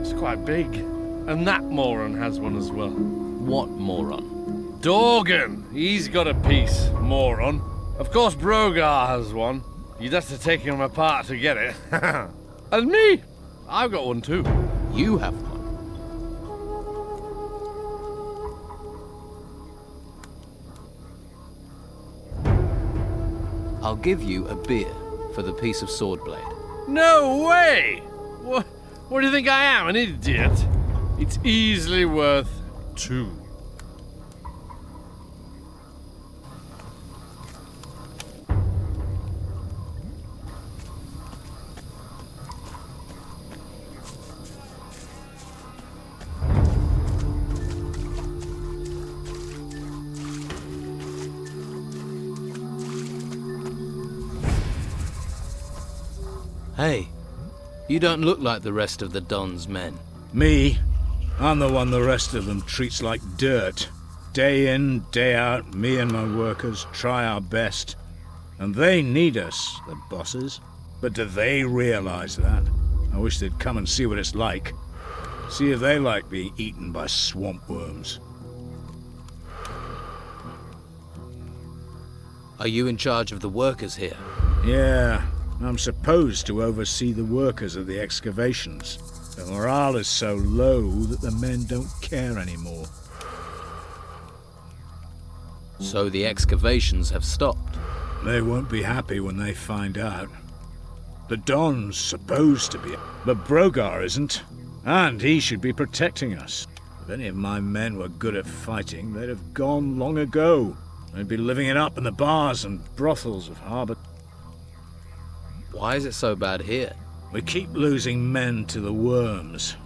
It's quite big. And that moron has one as well. What moron? Dorgan. He's got a piece, moron. Of course Brogar has one. You'd have to take him apart to get it. And me. I've got one too. You have one? I'll give you a beer for the piece of sword blade. No way! What do you think I am, an idiot? It's easily worth 2. Hey, you don't look like the rest of the Don's men. Me? I'm the one the rest of them treats like dirt. Day in, day out, me and my workers try our best. And they need us, the bosses. But do they realize that? I wish they'd come and see what it's like. See if they like being eaten by swamp worms. Are you in charge of the workers here? Yeah, I'm supposed to oversee the workers of the excavations. The morale is so low that the men don't care anymore. So the excavations have stopped? They won't be happy when they find out. The Don's supposed to be, but Brogar isn't. And he should be protecting us. If any of my men were good at fighting, they'd have gone long ago. They'd be living it up in the bars and brothels of Harbor. Why is it so bad here? We keep losing men to the worms.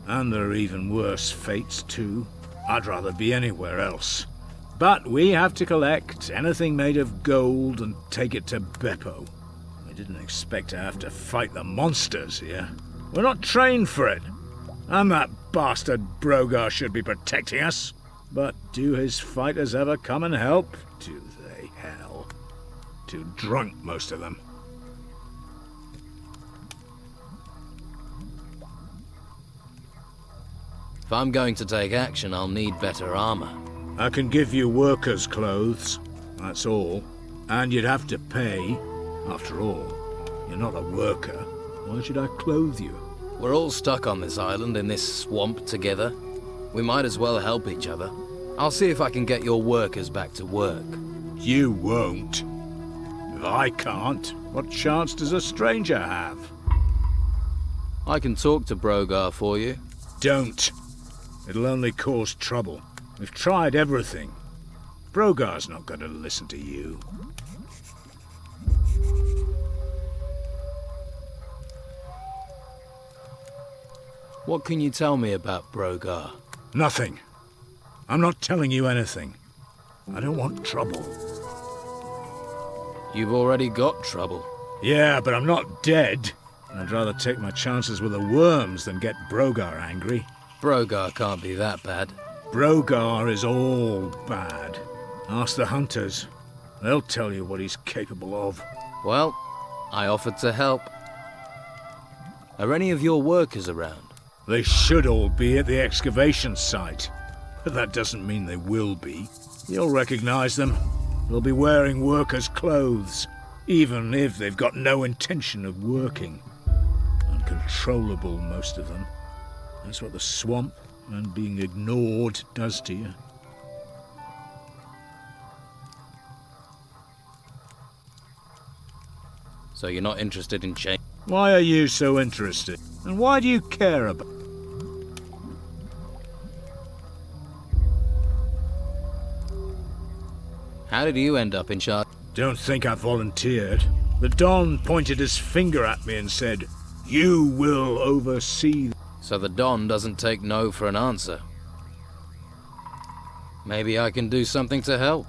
And there are even worse fates, too. I'd rather be anywhere else. But we have to collect anything made of gold and take it to Beppo. We didn't expect to have to fight the monsters here. We're not trained for it. And that bastard Brogar should be protecting us. But do his fighters ever come and help? Do they, hell? Too drunk, most of them. If I'm going to take action, I'll need better armor. I can give you workers' clothes, that's all. And you'd have to pay. After all, you're not a worker. Why should I clothe you? We're all stuck on this island in this swamp together. We might as well help each other. I'll see if I can get your workers back to work. You won't. If I can't, what chance does a stranger have? I can talk to Brogar for you. Don't. It'll only cause trouble. We've tried everything. Brogar's not going to listen to you. What can you tell me about Brogar? Nothing. I'm not telling you anything. I don't want trouble. You've already got trouble. Yeah, but I'm not dead. I'd rather take my chances with the worms than get Brogar angry. Brogar can't be that bad. Brogar is all bad. Ask the hunters. They'll tell you what he's capable of. Well, I offered to help. Are any of your workers around? They should all be at the excavation site. But that doesn't mean they will be. You'll recognize them. They'll be wearing workers' clothes, even if they've got no intention of working. And uncontrollable, most of them. That's what the swamp and being ignored does to you. So you're not interested in change? Why are you so interested? And why do you care about... How did you end up in charge? Don't think I volunteered. The Don pointed his finger at me and said, "You will oversee." So the Don doesn't take no for an answer. Maybe I can do something to help.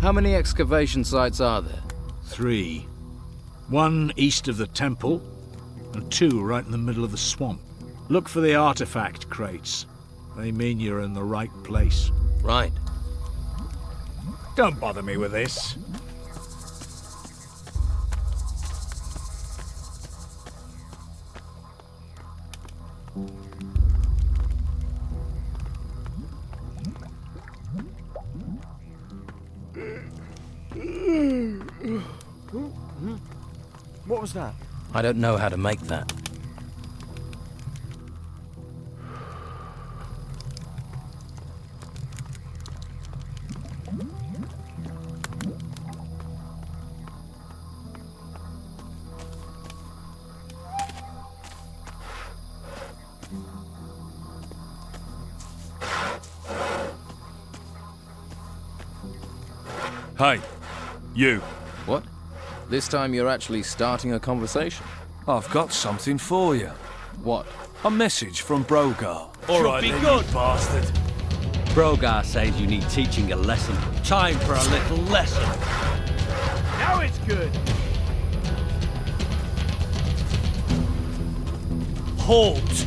How many excavation sites are there? 3. 1 east of the temple, and 2 right in the middle of the swamp. Look for the artifact crates. They mean you're in the right place. Right. Don't bother me with this. What was that? I don't know how to make that. Hey, you. What? This time you're actually starting a conversation? I've got something for you. What? A message from Brogar. All right, be then, good, bastard. Brogar says you need teaching a lesson. Time for a little lesson. Now it's good. Halt!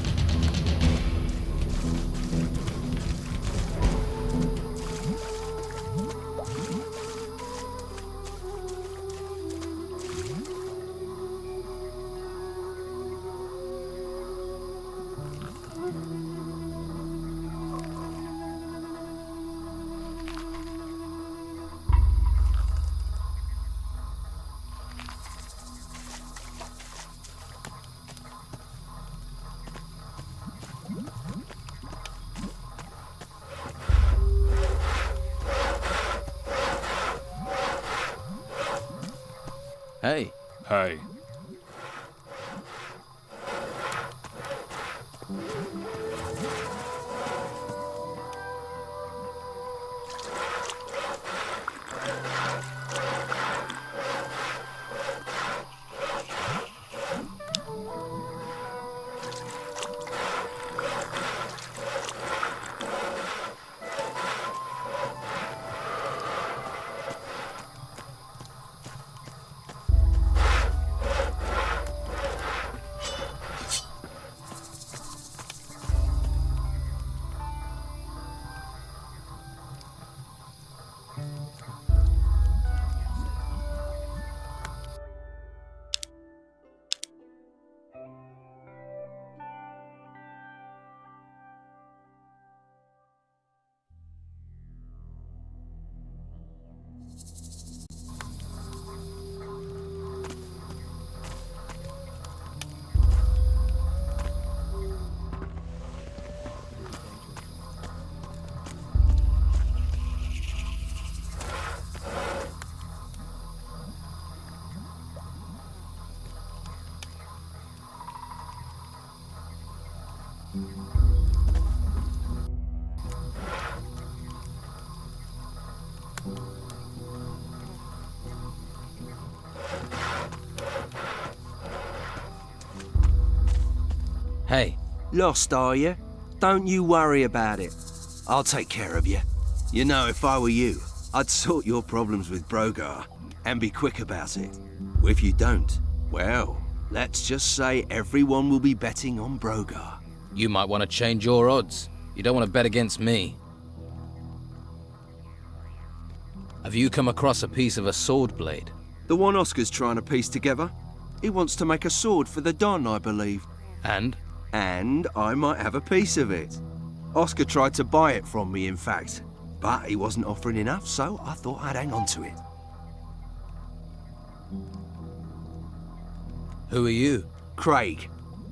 Hey. Hey. Hey. Lost, are you? Don't you worry about it. I'll take care of you. You know, if I were you, I'd sort your problems with Brogar and be quick about it. If you don't, well, let's just say everyone will be betting on Brogar. You might want to change your odds. You don't want to bet against me. Have you come across a piece of a sword blade? The one Oscar's trying to piece together? He wants to make a sword for the Don, I believe. And? And I might have a piece of it. Oscar tried to buy it from me, in fact. But he wasn't offering enough, so I thought I'd hang on to it. Who are you? Craig.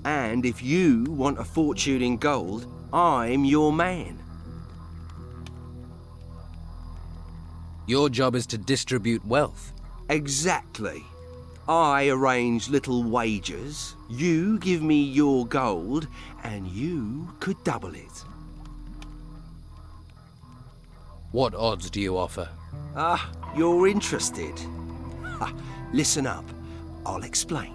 And if you want a fortune in gold, I'm your man. Your job is to distribute wealth. Exactly. I arrange little wagers, you give me your gold, and you could double it. What odds do you offer? Ah, you're interested. Ha, listen up, I'll explain.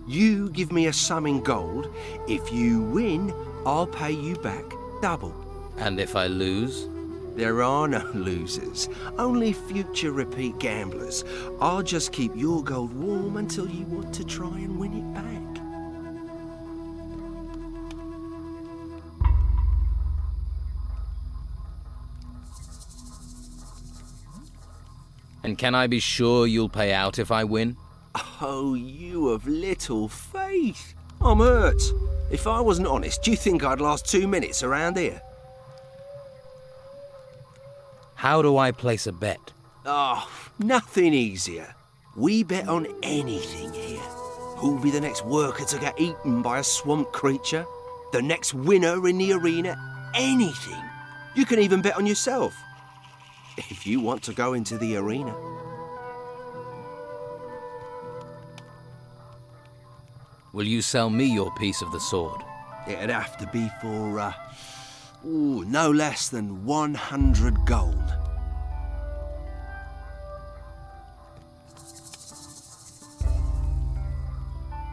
You give me a sum in gold. If you win, I'll pay you back double. And if I lose? There are no losers, only future repeat gamblers. I'll just keep your gold warm until you want to try and win it back. And can I be sure you'll pay out if I win? Oh, you of little faith. I'm hurt. If I wasn't honest, do you think I'd last 2 minutes around here? How do I place a bet? Oh, nothing easier. We bet on anything here. Who'll be the next worker to get eaten by a swamp creature? The next winner in the arena? Anything. You can even bet on yourself. If you want to go into the arena. Will you sell me your piece of the sword? It'd have to be for, no less than 100 gold.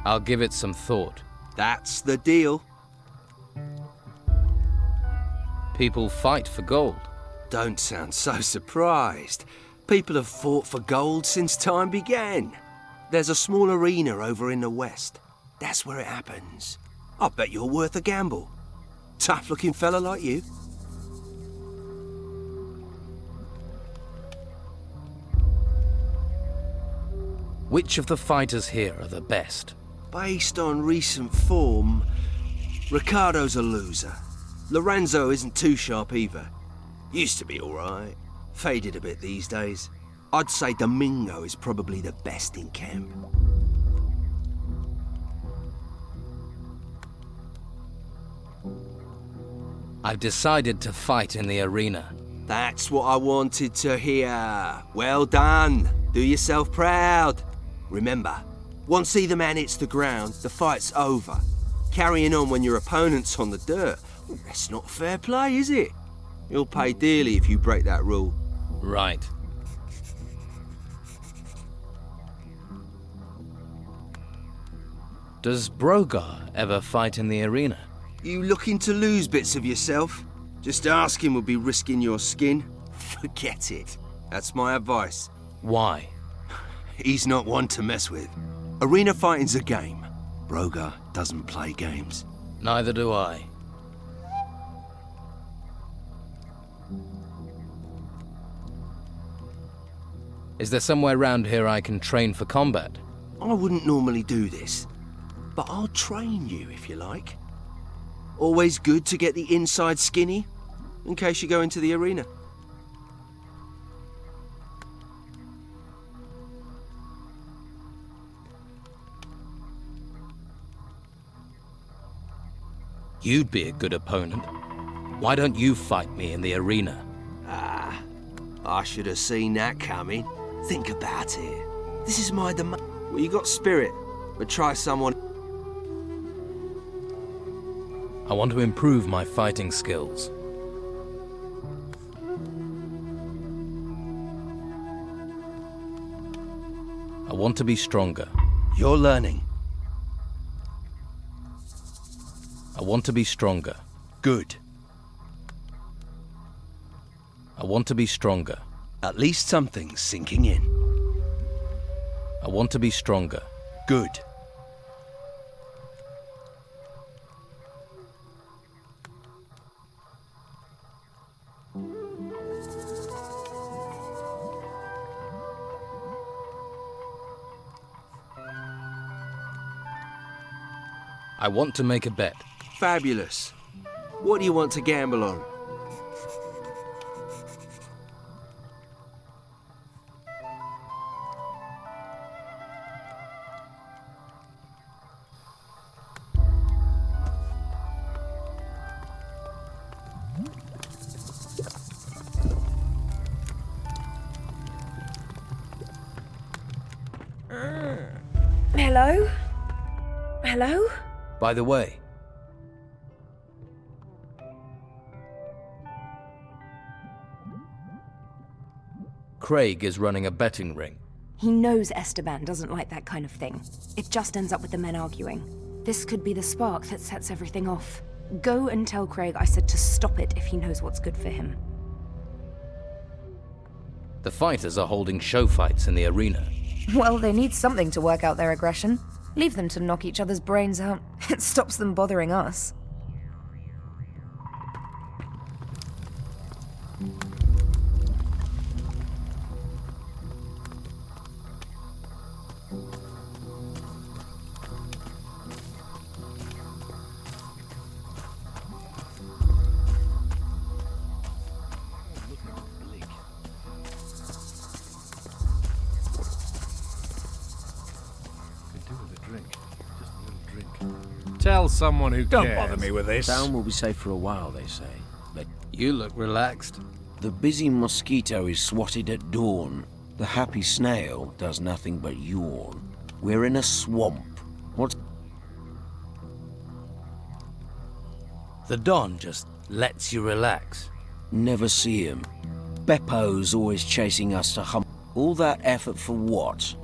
I'll give it some thought. That's the deal. People fight for gold. Don't sound so surprised. People have fought for gold since time began. There's a small arena over in the west. That's where it happens. I bet you're worth a gamble. Tough-looking fella like you. Which of the fighters here are the best? Based on recent form, Ricardo's a loser. Lorenzo isn't too sharp either. Used to be all right. Faded a bit these days. I'd say Domingo is probably the best in camp. I've decided to fight in the arena. That's what I wanted to hear. Well done. Do yourself proud. Remember, once either man hits the ground, the fight's over. Carrying on when your opponent's on the dirt, that's not fair play, is it? You'll pay dearly if you break that rule. Right. Does Brogar ever fight in the arena? You looking to lose bits of yourself? Just asking would be risking your skin. Forget it. That's my advice. Why? He's not one to mess with. Arena fighting's a game. Brogar doesn't play games. Neither do I. Is there somewhere round here I can train for combat? I wouldn't normally do this, but I'll train you if you like. Always good to get the inside skinny, in case you go into the arena. You'd be a good opponent. Why don't you fight me in the arena? Ah, I should have seen that coming. Think about it. This is my demand. Well, you got spirit, but try someone. I want to improve my fighting skills. I want to be stronger. You're learning. I want to be stronger. Good. I want to be stronger. At least something's sinking in. I want to be stronger. Good. I want to make a bet. Fabulous. What do you want to gamble on? Hello? Hello? By the way, Craig is running a betting ring. He knows Esteban doesn't like that kind of thing. It just ends up with the men arguing. This could be the spark that sets everything off. Go and tell Craig I said to stop it if he knows what's good for him. The fighters are holding show fights in the arena. Well, they need something to work out their aggression. Leave them to knock each other's brains out. It stops them bothering us. Tell someone who Don't cares. bother me with this. Town will be safe for a while, they say. But You look relaxed. the busy mosquito is swatted at dawn. The happy snail does nothing but yawn. We're in a swamp. What's... The Don just lets you relax. Never see him. Beppo's always chasing us to hump. All that effort for what?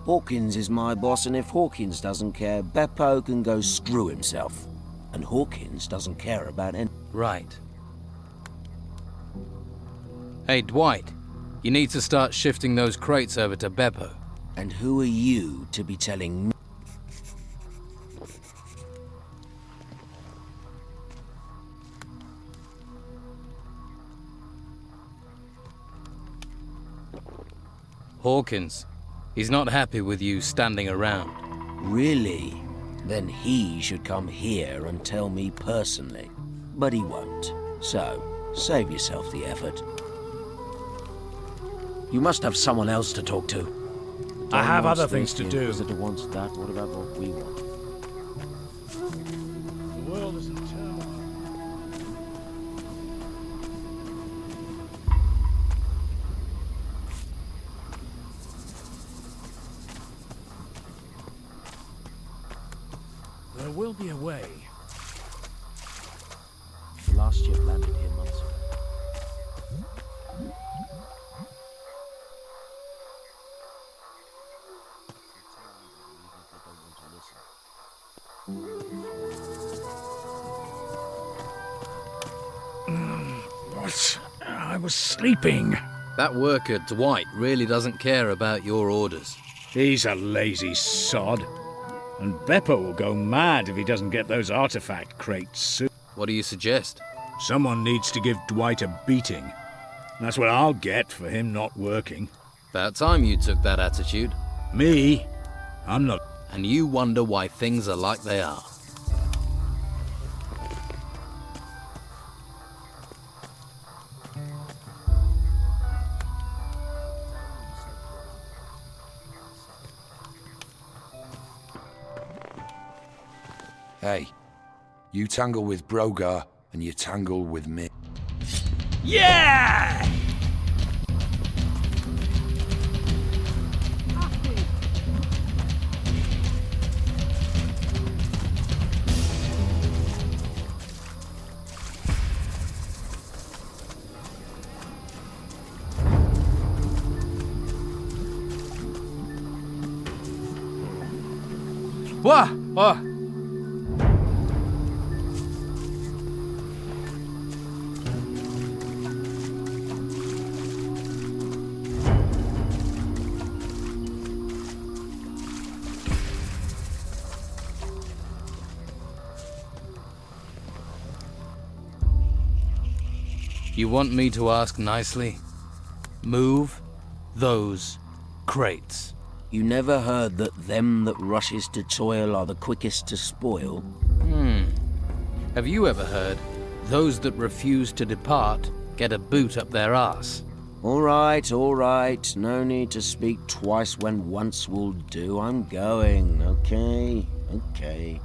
Hawkins is my boss, and if Hawkins doesn't care, Beppo can go screw himself. And Hawkins doesn't care about any... Right. Hey, Dwight. You need to start shifting those crates over to Beppo. And who are you to be telling me? Hawkins. He's not happy with you standing around. Really? Then he should come here and tell me personally. But he won't. So, save yourself the effort. You must have someone else to talk to. I have other things to do. Visitor wants that. What about what we want? The world is in turmoil. There will be a way. Last ship landed here months ago. What? I was sleeping. That worker, Dwight, really doesn't care about your orders. He's a lazy sod. And Beppo will go mad if he doesn't get those artifact crates soon. What do you suggest? Someone needs to give Dwight a beating. That's what I'll get for him not working. About time you took that attitude. Me? I'm not... And you wonder why things are like they are. Hey, you tangle with Brogar, and you tangle with me. Yeah! Wah! Wah! You want me to ask nicely? Move those crates. You never heard that them that rushes to toil are the quickest to spoil? Have you ever heard those that refuse to depart get a boot up their arse? All right. No need to speak twice when once will do. I'm going, okay? Okay.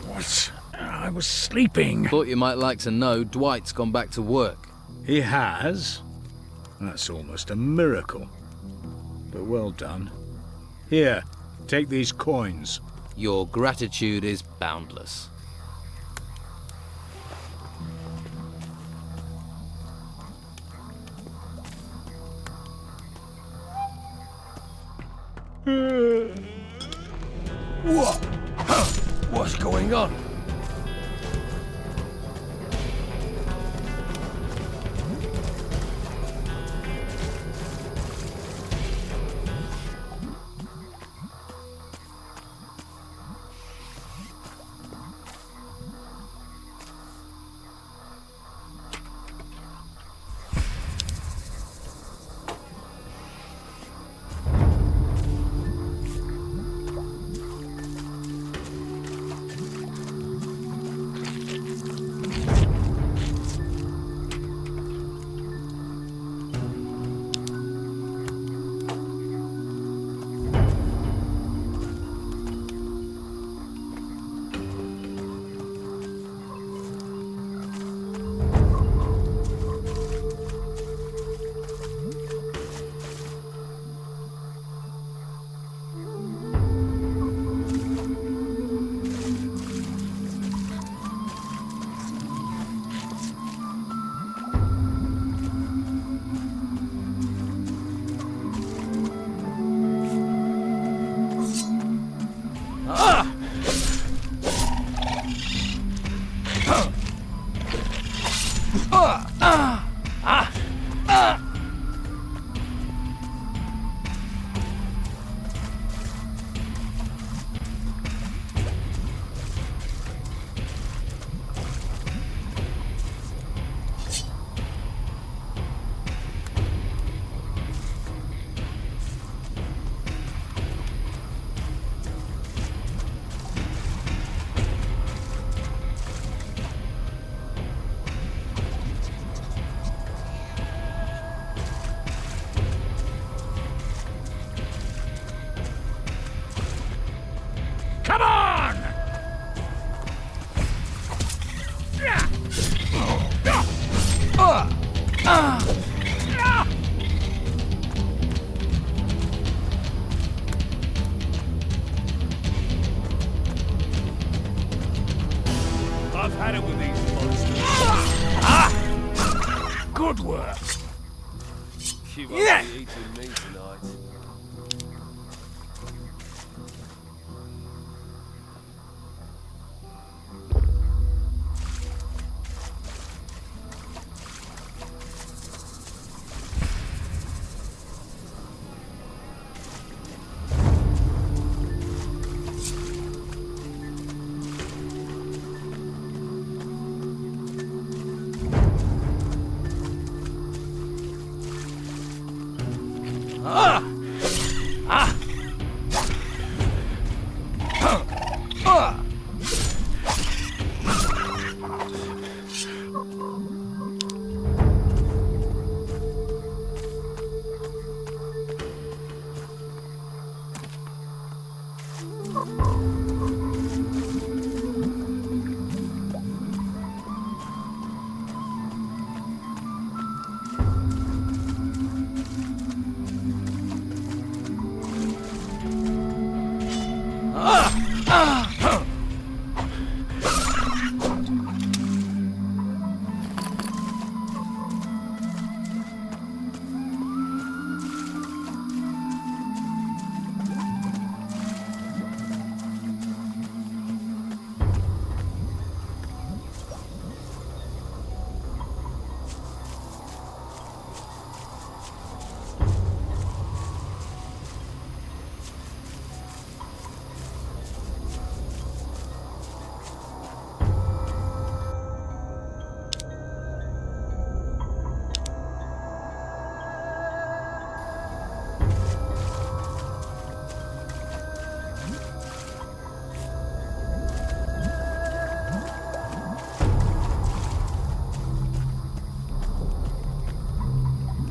What? was sleeping. Thought you might like to know Dwight's gone back to work. He has? That's almost a miracle. But well done. Here, take these coins. Your gratitude is boundless. What? What's going on? Come on! I've had it with these monsters. Good work. You won't be eating me tonight.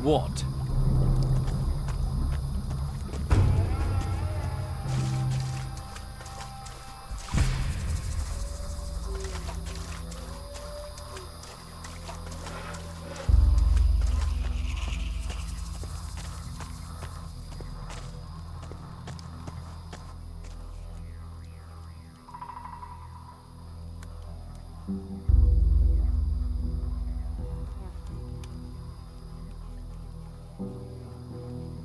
What?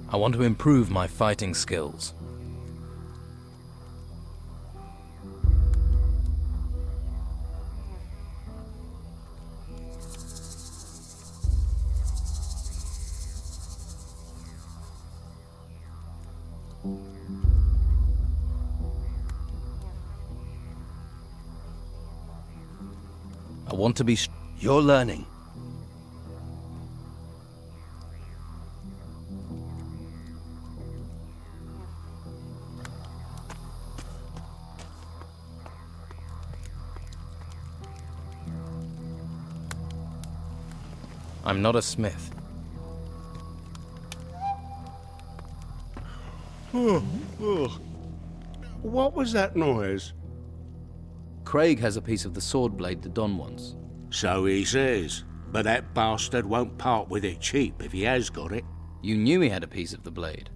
I want to improve my fighting skills. I want to be... You're learning. I'm not a smith. What was that noise? Craig has a piece of the sword blade the Don wants. So he says. But that bastard won't part with it cheap if he has got it. You knew he had a piece of the blade.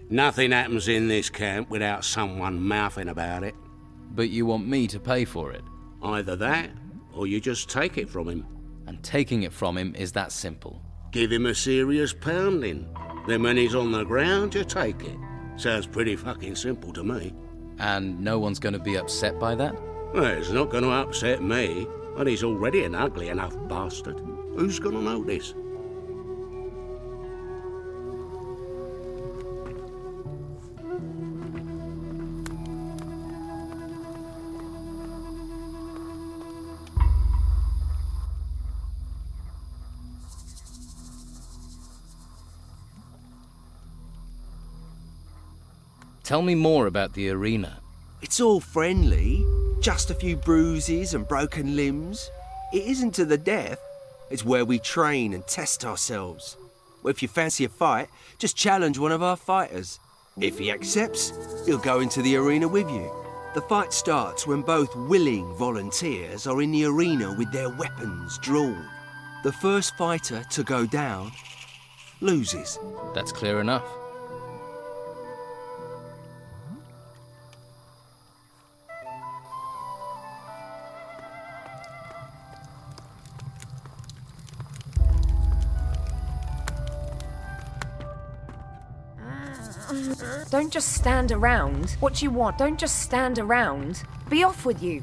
Nothing happens in this camp without someone mouthing about it. But you want me to pay for it? Either that, or you just take it from him. And taking it from him is that simple. Give him a serious pounding. Then when he's on the ground, you take it. Sounds pretty fucking simple to me. And no one's going to be upset by that? Well, it's not going to upset me, but he's already an ugly enough bastard. Who's going to notice? Tell me more about the arena. It's all friendly. Just a few bruises and broken limbs. It isn't to the death. It's where we train and test ourselves. Well, if you fancy a fight, just challenge one of our fighters. If he accepts, he'll go into the arena with you. The fight starts when both willing volunteers are in the arena with their weapons drawn. The first fighter to go down loses. That's clear enough. Don't just stand around. What do you want? Don't just stand around. Be off with you.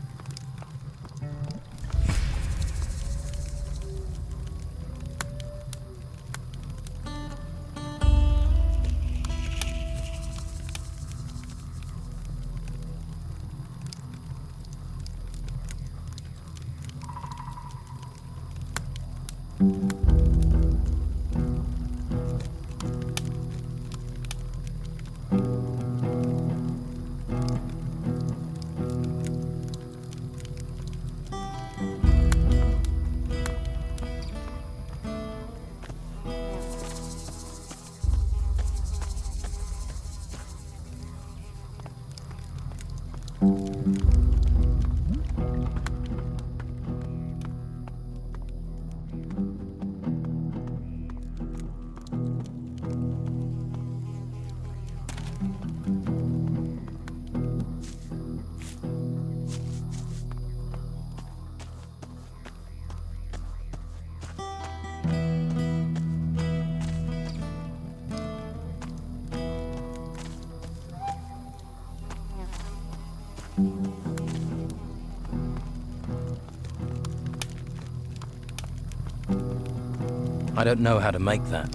I don't know how to make that.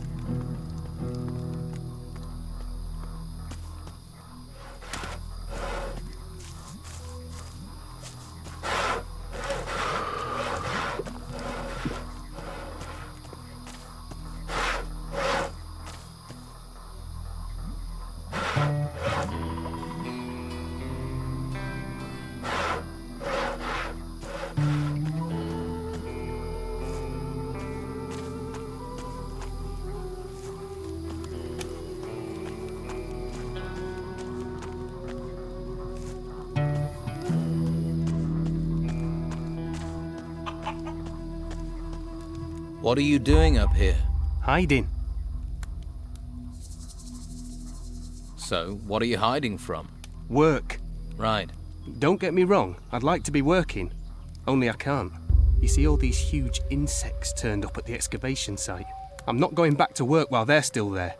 What are you doing up here? Hiding. So, what are you hiding from? Work. Right. Don't get me wrong, I'd like to be working. Only I can't. You see all these huge insects turned up at the excavation site. I'm not going back to work while they're still there.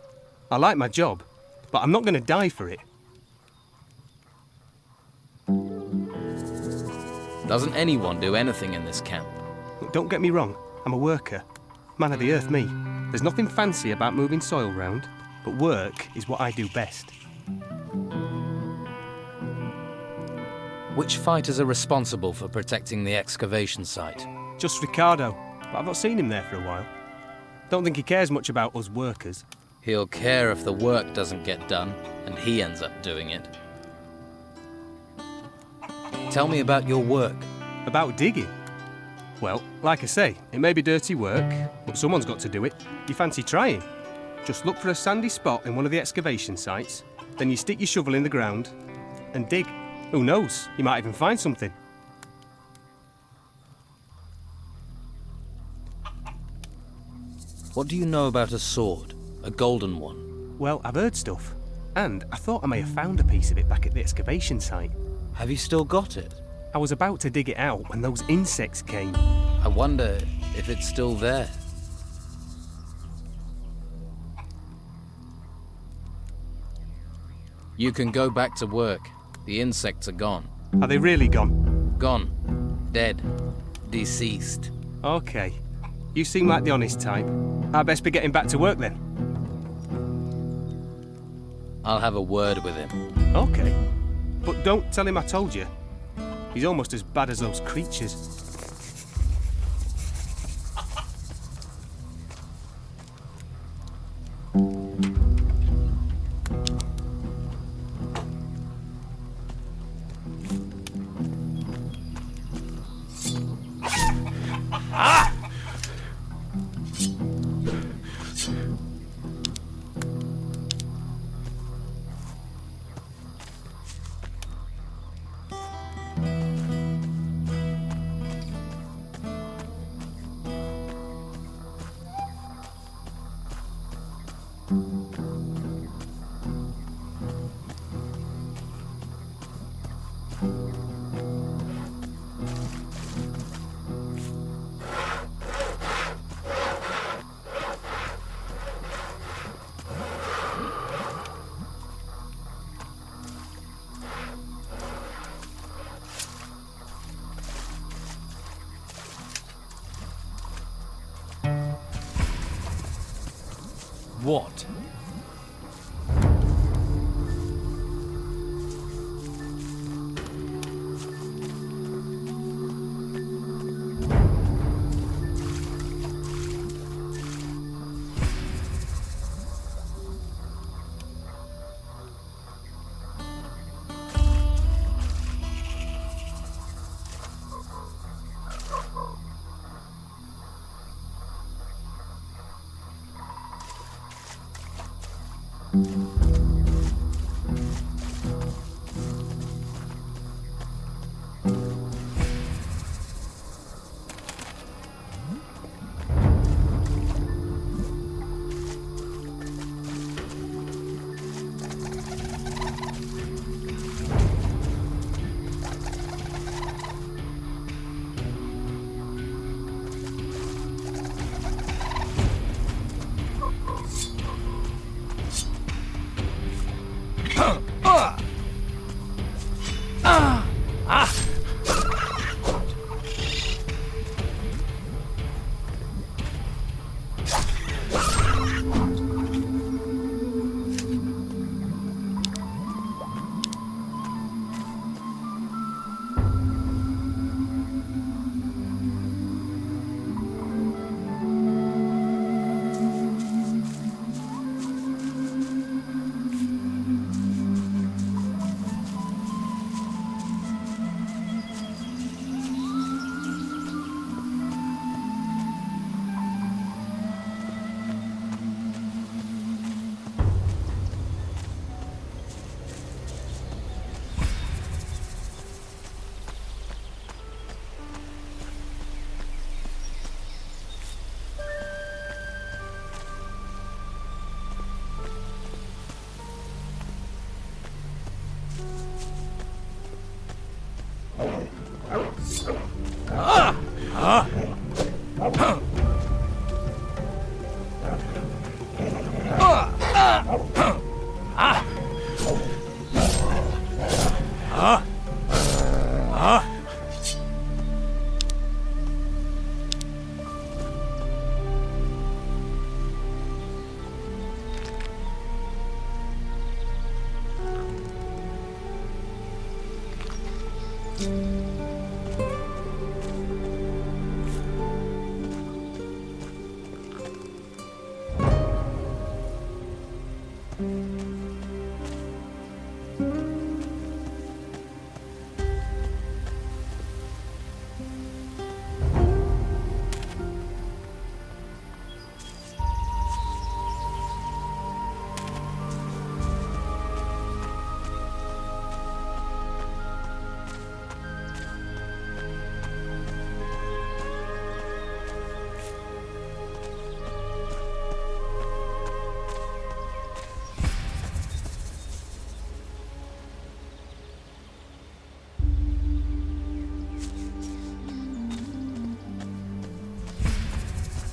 I like my job, but I'm not going to die for it. Doesn't anyone do anything in this camp? Look, don't get me wrong, I'm a worker. Man of the earth, me. There's nothing fancy about moving soil round, but work is what I do best. Which fighters are responsible for protecting the excavation site? Just Ricardo, but I've not seen him there for a while. Don't think he cares much about us workers. He'll care if the work doesn't get done, and he ends up doing it. Tell me about your work. About digging? Well, like I say, it may be dirty work, but someone's got to do it. You fancy trying? Just look for a sandy spot in one of the excavation sites, then you stick your shovel in the ground and dig. Who knows? You might even find something. What do you know about a sword? A golden one? Well, I've heard stuff. And I thought I may have found a piece of it back at the excavation site. Have you still got it? I was about to dig it out when those insects came. I wonder if it's still there. You can go back to work. The insects are gone. Are they really gone? Gone. Dead. Deceased. Okay. You seem like the honest type. I'd best be getting back to work then. I'll have a word with him. Okay. But don't tell him I told you. He's almost as bad as those creatures. What?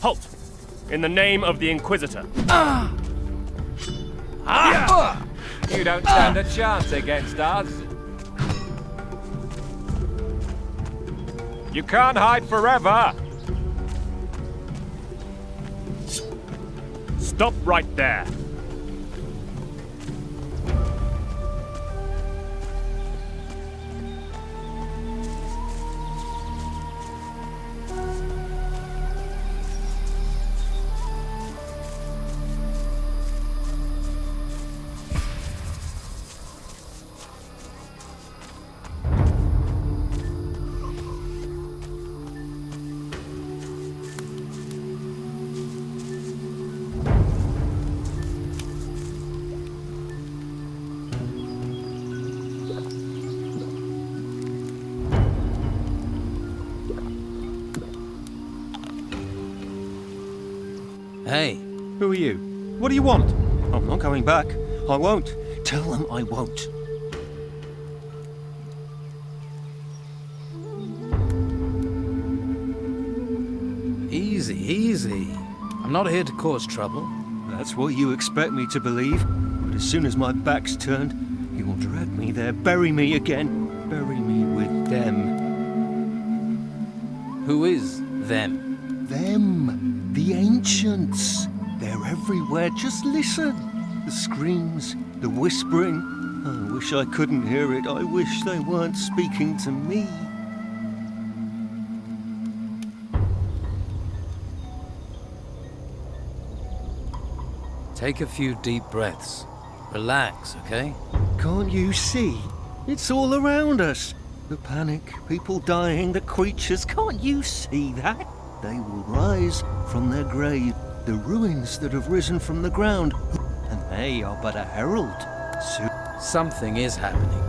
Halt! In the name of the Inquisitor. You don't stand a chance against us. You can't hide forever. Stop right there. Hey. Who are you? What do you want? I'm not going back. I won't. Tell them I won't. Easy, easy. I'm not here to cause trouble. That's what you expect me to believe. But as soon as my back's turned, you'll drag me there, bury me again. Bury me with them. Who is them? Them. The ancients. They're everywhere. Just listen. The screams, the whispering. I wish I couldn't hear it. I wish they weren't speaking to me. Take a few deep breaths. Relax, okay? Can't you see? It's all around us. The panic, people dying, the creatures. Can't you see that? They will rise from their grave, the ruins that have risen from the ground, and they are but a herald. Soon. Something is happening,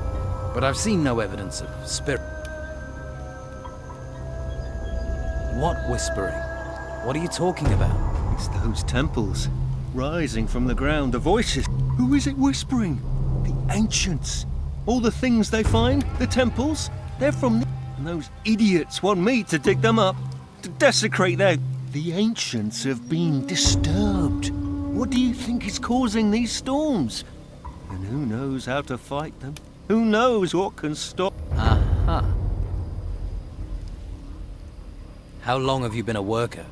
but I've seen no evidence of spirit. What whispering? What are you talking about? It's those temples, rising from the ground, the voices. Who is it whispering? The ancients. All the things they find, the temples, they're from and those idiots want me to dig them up, to desecrate their... The ancients have been disturbed. What do you think is causing these storms? And who knows how to fight them? Who knows what can stop... Aha. How long have you been a worker?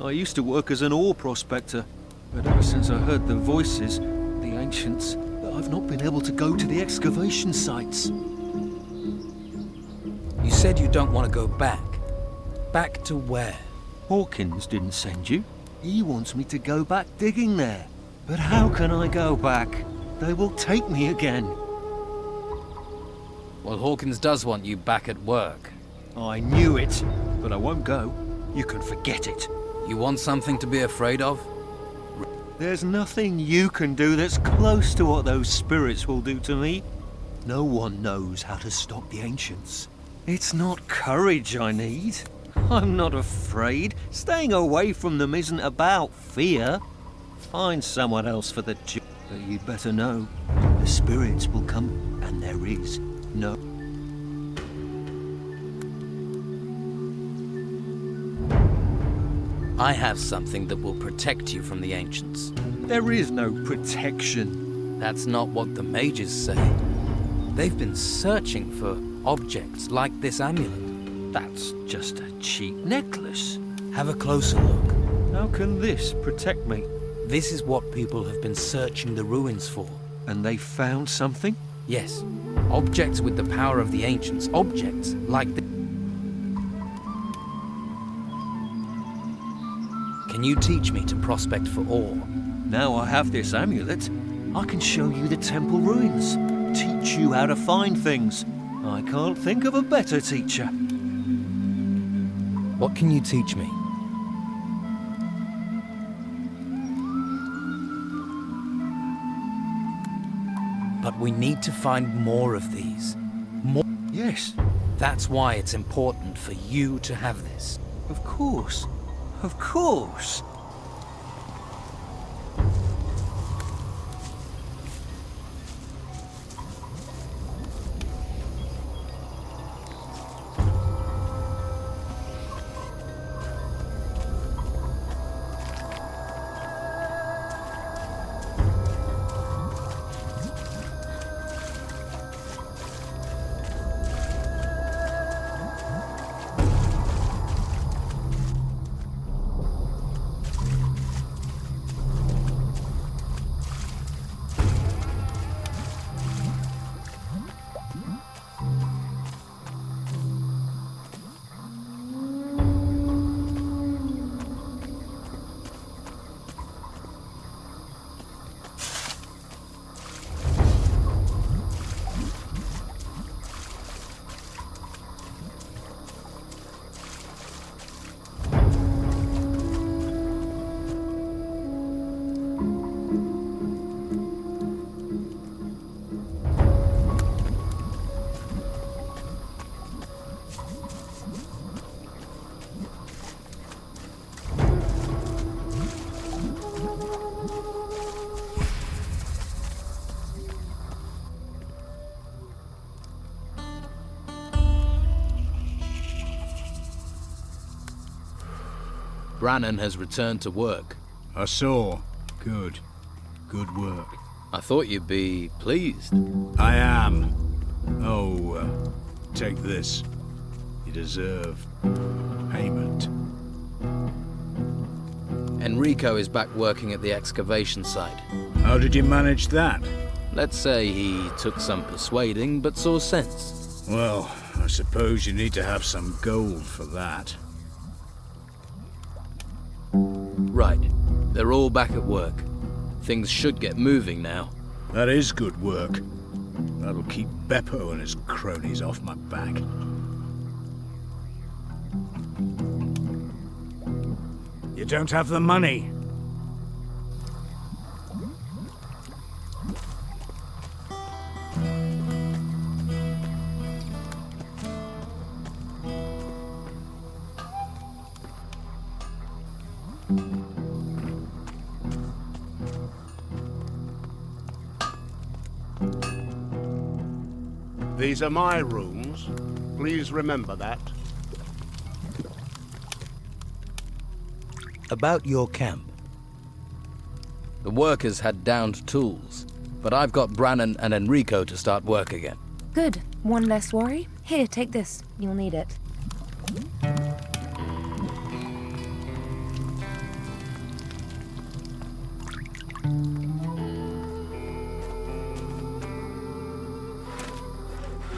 I used to work as an ore prospector, but ever since I heard the voices, the ancients, I've not been able to go to the excavation sites. You said you don't want to go back. Back to where? Hawkins didn't send you. He wants me to go back digging there. But how can I go back? They will take me again. Well, Hawkins does want you back at work. I knew it, but I won't go. You can forget it. You want something to be afraid of? There's nothing you can do that's close to what those spirits will do to me. No one knows how to stop the ancients. It's not courage I need. I'm not afraid. Staying away from them isn't about fear. Find someone else for the job. But you'd better know, the spirits will come, and there is no... I have something that will protect you from the ancients. There is no protection. That's not what the mages say. They've been searching for objects like this amulet. That's just a cheap necklace. Have a closer look. How can this protect me? This is what people have been searching the ruins for. And they found something? Yes. Objects with the power of the ancients. Objects like this. Can you teach me to prospect for ore? Now I have this amulet, I can show you the temple ruins. Teach you how to find things. I can't think of a better teacher. What can you teach me? But we need to find more of these. More. Yes. That's why it's important for you to have this. Of course. Of course. Brannan has returned to work. I saw. Good. Good work. I thought you'd be pleased. I am. Oh, take this. You deserve payment. Enrico is back working at the excavation site. How did you manage that? Let's say he took some persuading, but saw sense. Well, I suppose you need to have some gold for that. Right. They're all back at work. Things should get moving now. That is good work. That'll keep Beppo and his cronies off my back. You don't have the money. These are my rules. Please remember that. About your camp. The workers had downed tools, but I've got Brannan and Enrico to start work again. Good. One less worry. Here, take this. You'll need it.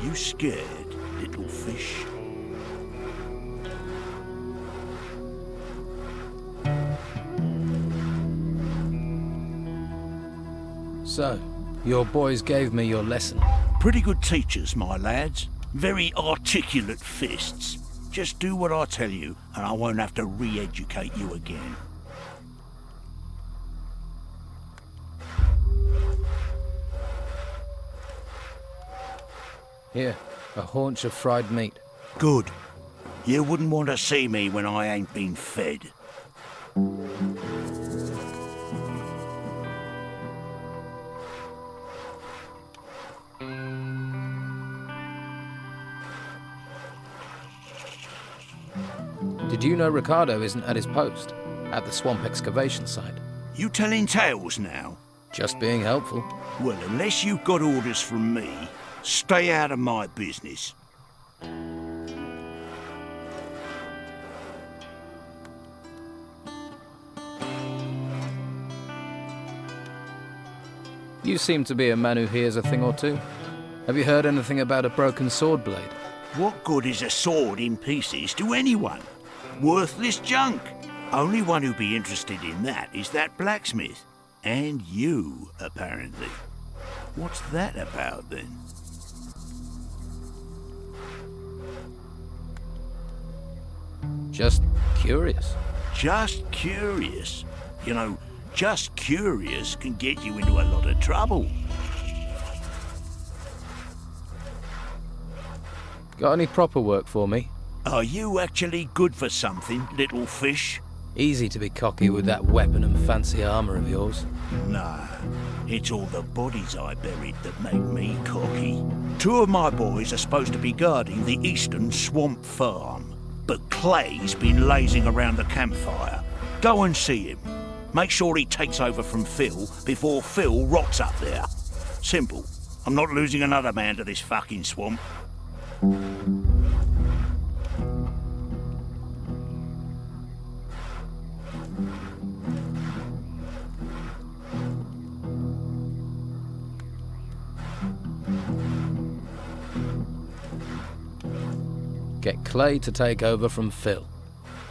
You scared, little fish? So, your boys gave me your lesson. Pretty good teachers, my lads. Very articulate fists. Just do what I tell you, and I won't have to re-educate you again. Here, a haunch of fried meat. Good. You wouldn't want to see me when I ain't been fed. Did you know Ricardo isn't at his post? At the swamp excavation site? You telling tales now? Just being helpful. Well, unless you've got orders from me, stay out of my business. You seem to be a man who hears a thing or two. Have you heard anything about a broken sword blade? What good is a sword in pieces to anyone? Worthless junk. Only one who'd be interested in that is that blacksmith. And you, apparently. What's that about, then? Just curious. Just curious. You know, just curious can get you into a lot of trouble. Got any proper work for me? Are you actually good for something, little fish? Easy to be cocky with that weapon and fancy armor of yours. Nah, it's all the bodies I buried that make me cocky. 2 of my boys are supposed to be guarding the eastern swamp farm, but Clay's been lazing around the campfire. Go and see him. Make sure he takes over from Phil before Phil rots up there. Simple. I'm not losing another man to this fucking swamp. Get Clay to take over from Phil.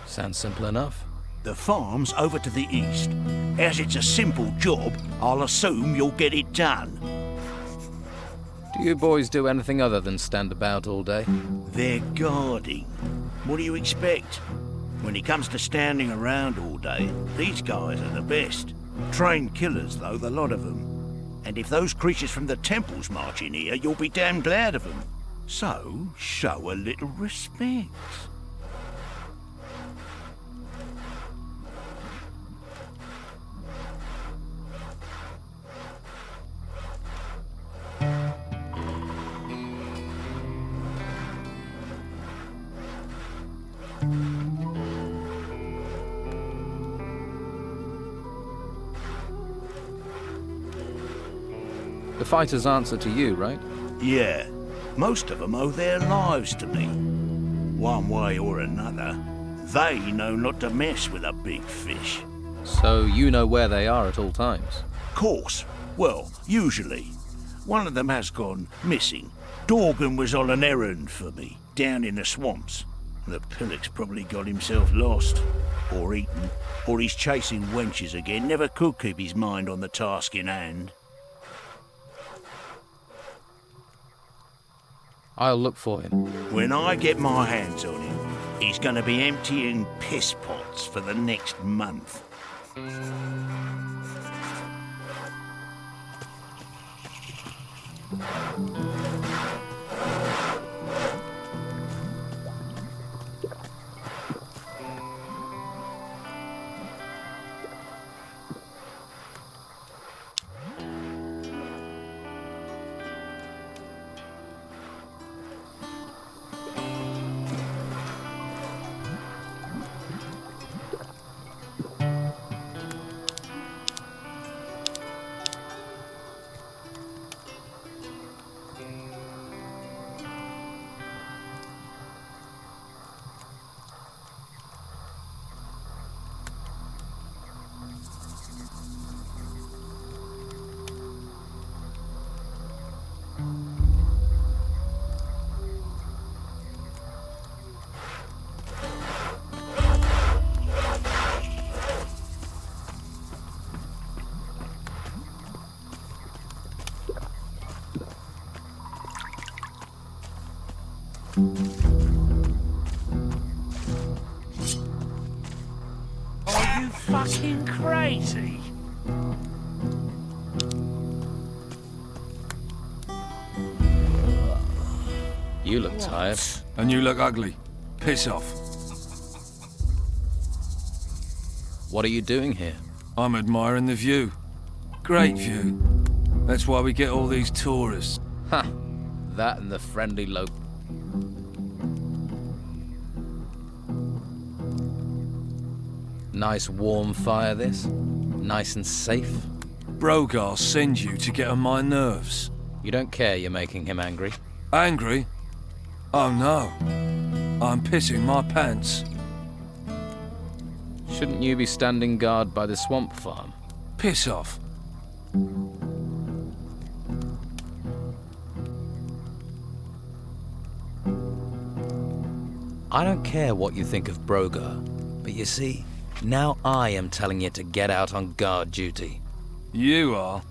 Sounds simple enough. The farm's over to the east. As it's a simple job, I'll assume you'll get it done. Do you boys do anything other than stand about all day? They're guarding. What do you expect? When it comes to standing around all day, these guys are the best. Trained killers, though, the lot of them. And if those creatures from the temples march in here, you'll be damn glad of them. So, show a little respect. The fighters answer to you, right? Yeah. Most of them owe their lives to me. One way or another, they know not to mess with a big fish. So you know where they are at all times? Course. Well, usually. One of them has gone missing. Dorgan was on an errand for me, down in the swamps. The pillock's probably got himself lost. Or eaten. Or he's chasing wenches again. Never could keep his mind on the task in hand. I'll look for him. When I get my hands on him, he's gonna be emptying piss pots for the next month. Are you fucking crazy? You look tired. And you look ugly. Piss off. What are you doing here? I'm admiring the view. Great view. That's why we get all these tourists. Ha! That and the friendly local. Nice warm fire, this. Nice and safe. Brogar sends you to get on my nerves. You don't care you're making him angry? Angry? Oh no. I'm pissing my pants. Shouldn't you be standing guard by the swamp farm? Piss off. I don't care what you think of Brogar, but you see, now I am telling you to get out on guard duty. You are?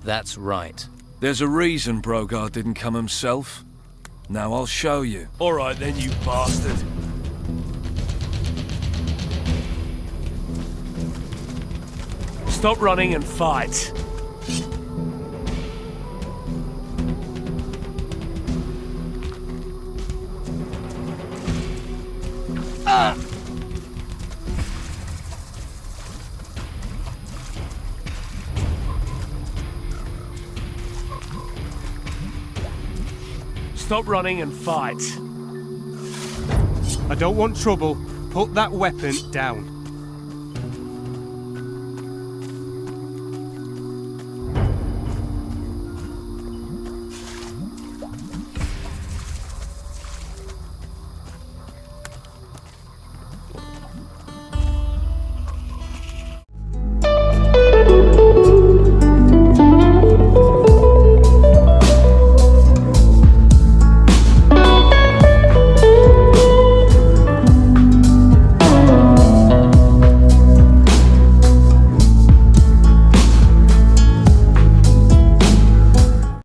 That's right. There's a reason Brogar didn't come himself. Now I'll show you. All right then, you bastard. Stop running and fight. Stop running and fight. I don't want trouble. Put that weapon down.